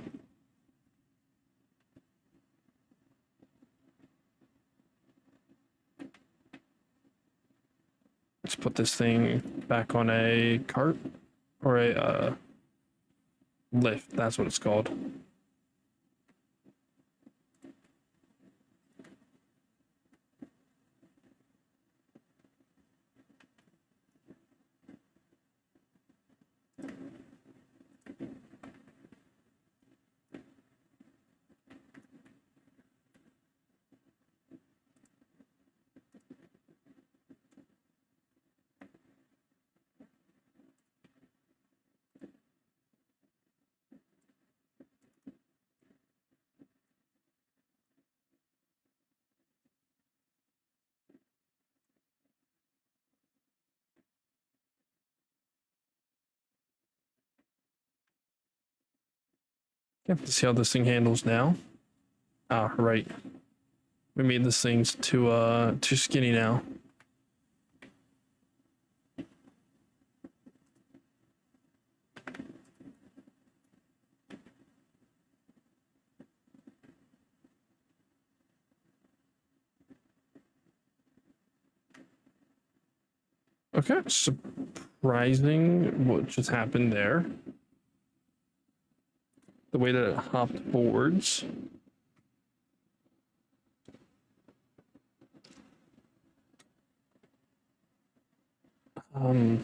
Let's put this thing back on a cart or a lift. That's what it's called. Yeah, see how this thing handles now. Ah, right. We made this thing too skinny now. Okay, surprising what just happened there. The way that it hopped boards. Hmm.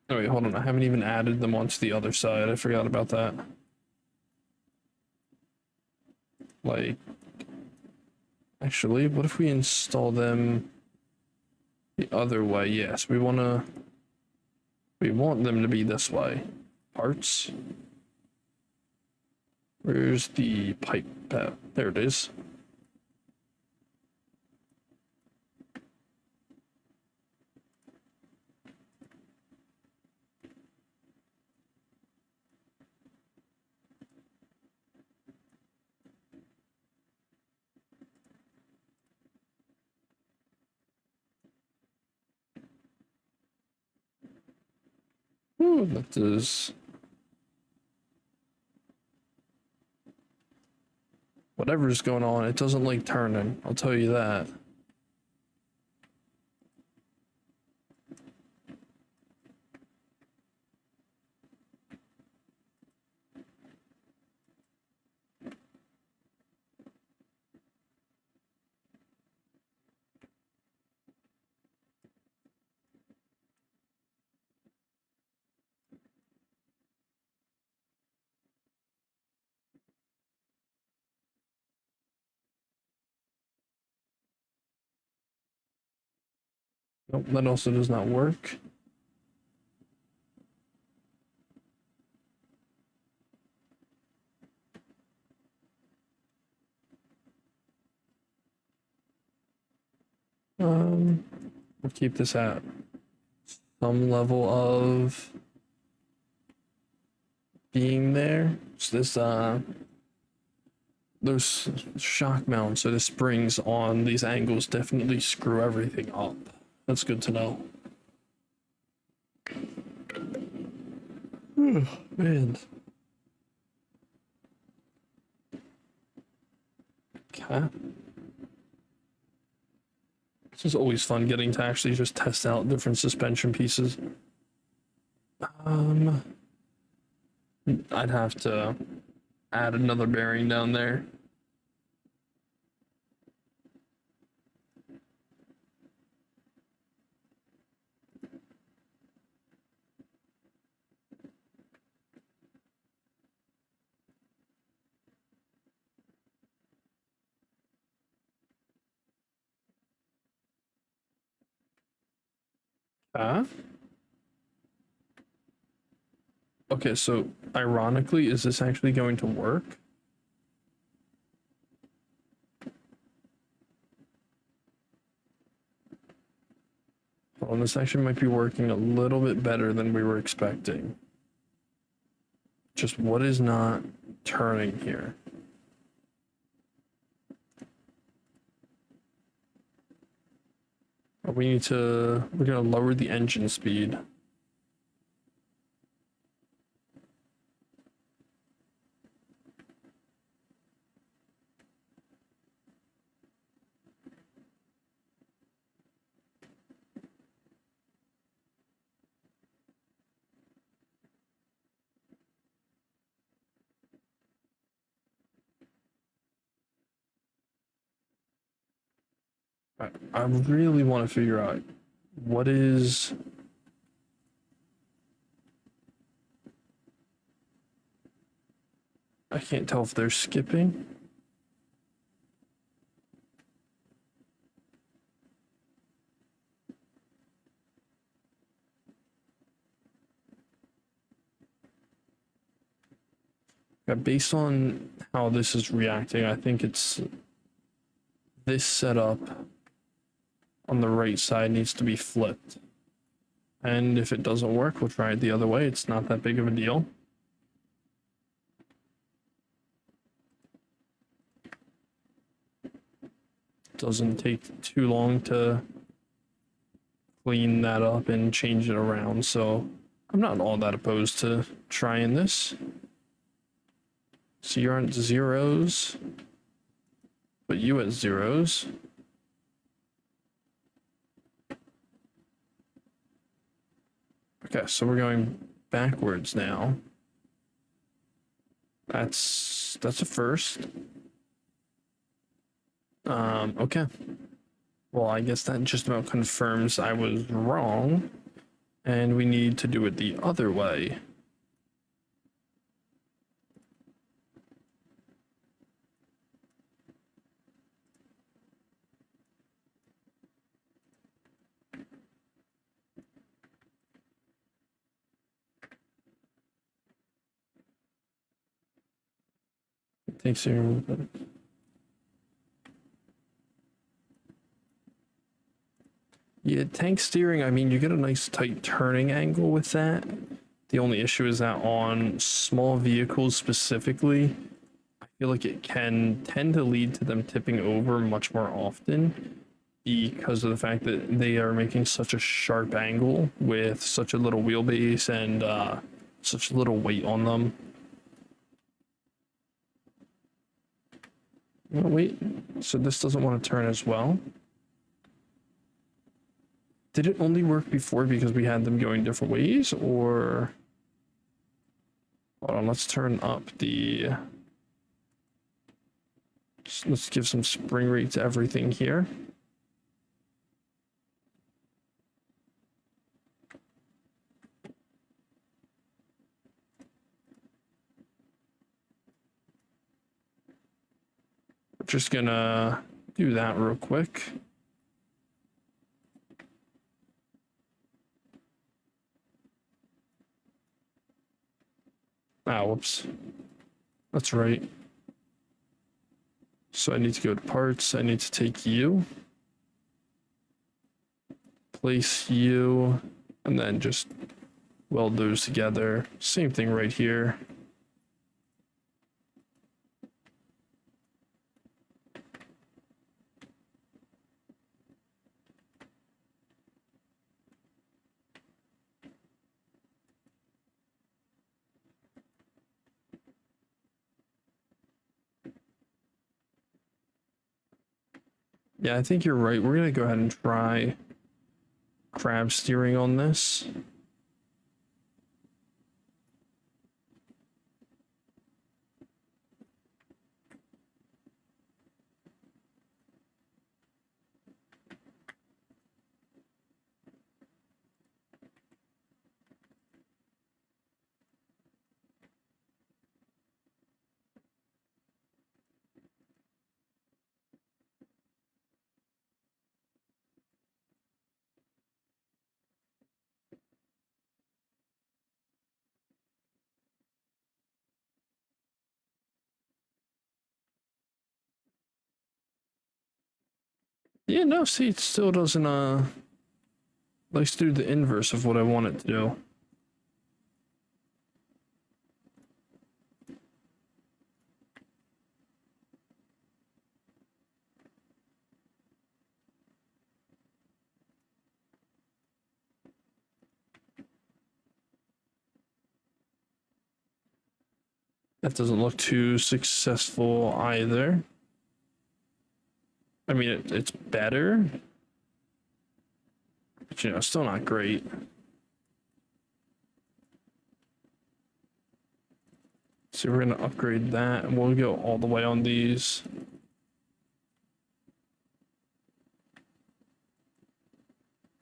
Oh wait, hold on. I haven't even added them onto the other side. I forgot about that. Like, actually, what if we install them the other way? Yes, we want them to be this way. Parts. Where's the pipe? There it is. Ooh, that does. Whatever's going on, it doesn't like turning. I'll tell you that. Nope, that also does not work. We'll keep this at some level of being there. So this those shock mounts or the springs on these angles definitely screw everything up. That's good to know. Man. Okay. It's just always fun getting to actually just test out different suspension pieces. I'd have to add another bearing down there. Okay, so ironically, is this actually going to work? Well, this actually might be working a little bit better than we were expecting. Just what is not turning here? We're gonna lower the engine speed. I really want to figure out what is. I can't tell if they're skipping. Based on how this is reacting, I think it's this setup on the right side needs to be flipped. And if it doesn't work, we'll try it the other way. It's not that big of a deal. Doesn't take too long to clean that up and change it around, so I'm not all that opposed to trying this. So you're on zeros, but you at zeros. Okay, so we're going backwards now. That's a first. Okay. Well, I guess that just about confirms I was wrong, and we need to do it the other way. Takes your. Yeah, tank steering, I mean, you get a nice tight turning angle with that. The only issue is that on small vehicles specifically, I feel like it can tend to lead to them tipping over much more often because of the fact that they are making such a sharp angle with such a little wheelbase and such little weight on them. Oh, wait, so this doesn't want to turn as well? Did it only work before because we had them going different ways, or... Hold on, let's turn up the... Let's give some spring rate to everything here. We're just gonna do that real quick. Ah, whoops. That's right. So I need to go to parts. I need to take you, place you, and then just weld those together. Same thing right here. Yeah, I think you're right. We're gonna go ahead and try crab steering on this. Yeah, no, see, it still doesn't, let's do the inverse of what I want it to do. That doesn't look too successful either. I mean, it's better, but you know, still not great. So we're gonna upgrade that, and we'll go all the way on these.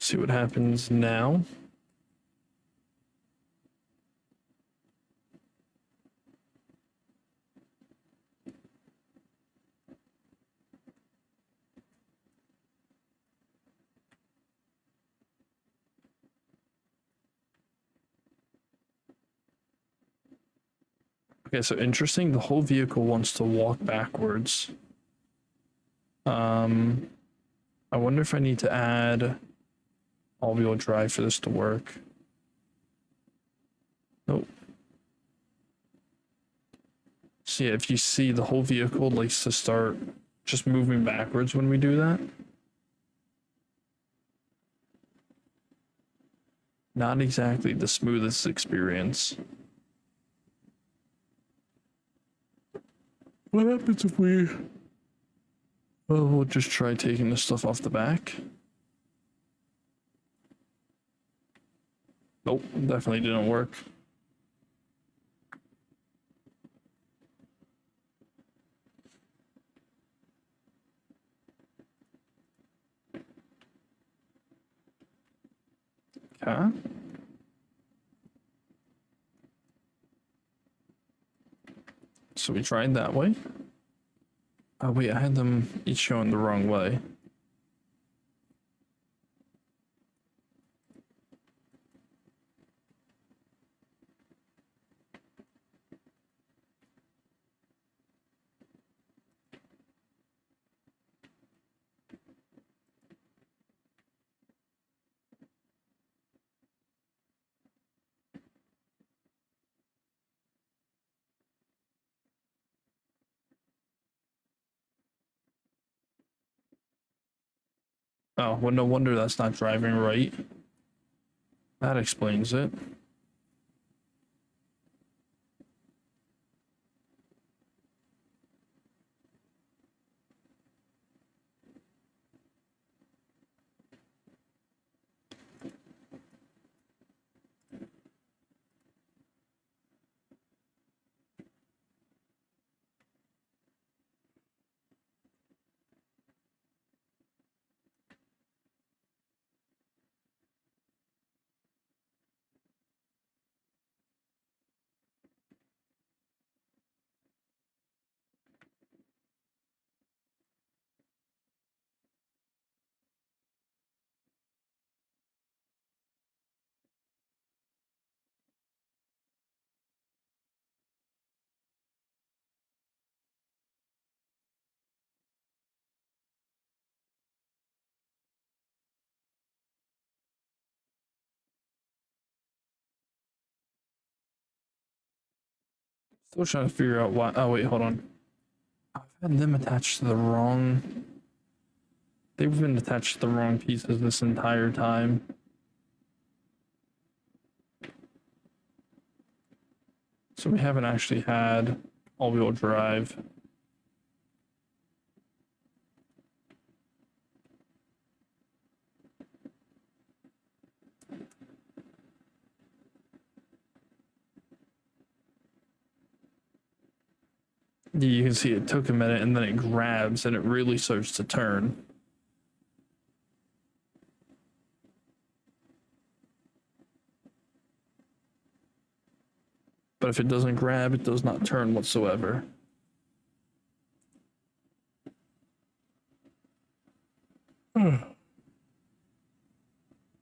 See what happens now. Okay, so interesting. The whole vehicle wants to walk backwards. I wonder if I need to add all-wheel drive for this to work. Nope. So yeah, if you see, the whole vehicle likes to start just moving backwards when we do that. Not exactly the smoothest experience. What happens if we... Well, we'll just try taking this stuff off the back. Nope, definitely didn't work. Okay. So we tried that way. Oh wait, I had them each going the wrong way. Oh, well, no wonder that's not driving right. That explains it. Still trying to figure out why. Oh, wait, hold on. I've had them attached to the wrong. They've been attached to the wrong pieces this entire time. So we haven't actually had all-wheel drive. You can see it took a minute and then it grabs and it really starts to turn. But if it doesn't grab, it does not turn whatsoever. Alright,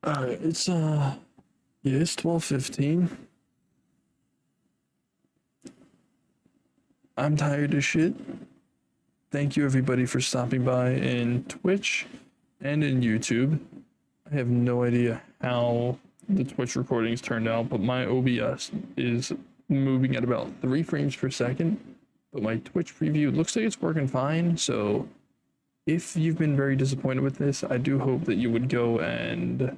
yeah, it's 12:15. I'm tired as shit. Thank you everybody for stopping by in Twitch and in YouTube. I have no idea how the Twitch recordings turned out, but my OBS is moving at about 3 frames per second. But my Twitch preview looks like it's working fine, so if you've been very disappointed with this, I do hope that you would go and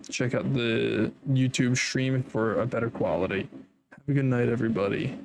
check out the YouTube stream for a better quality. Have a good night, everybody.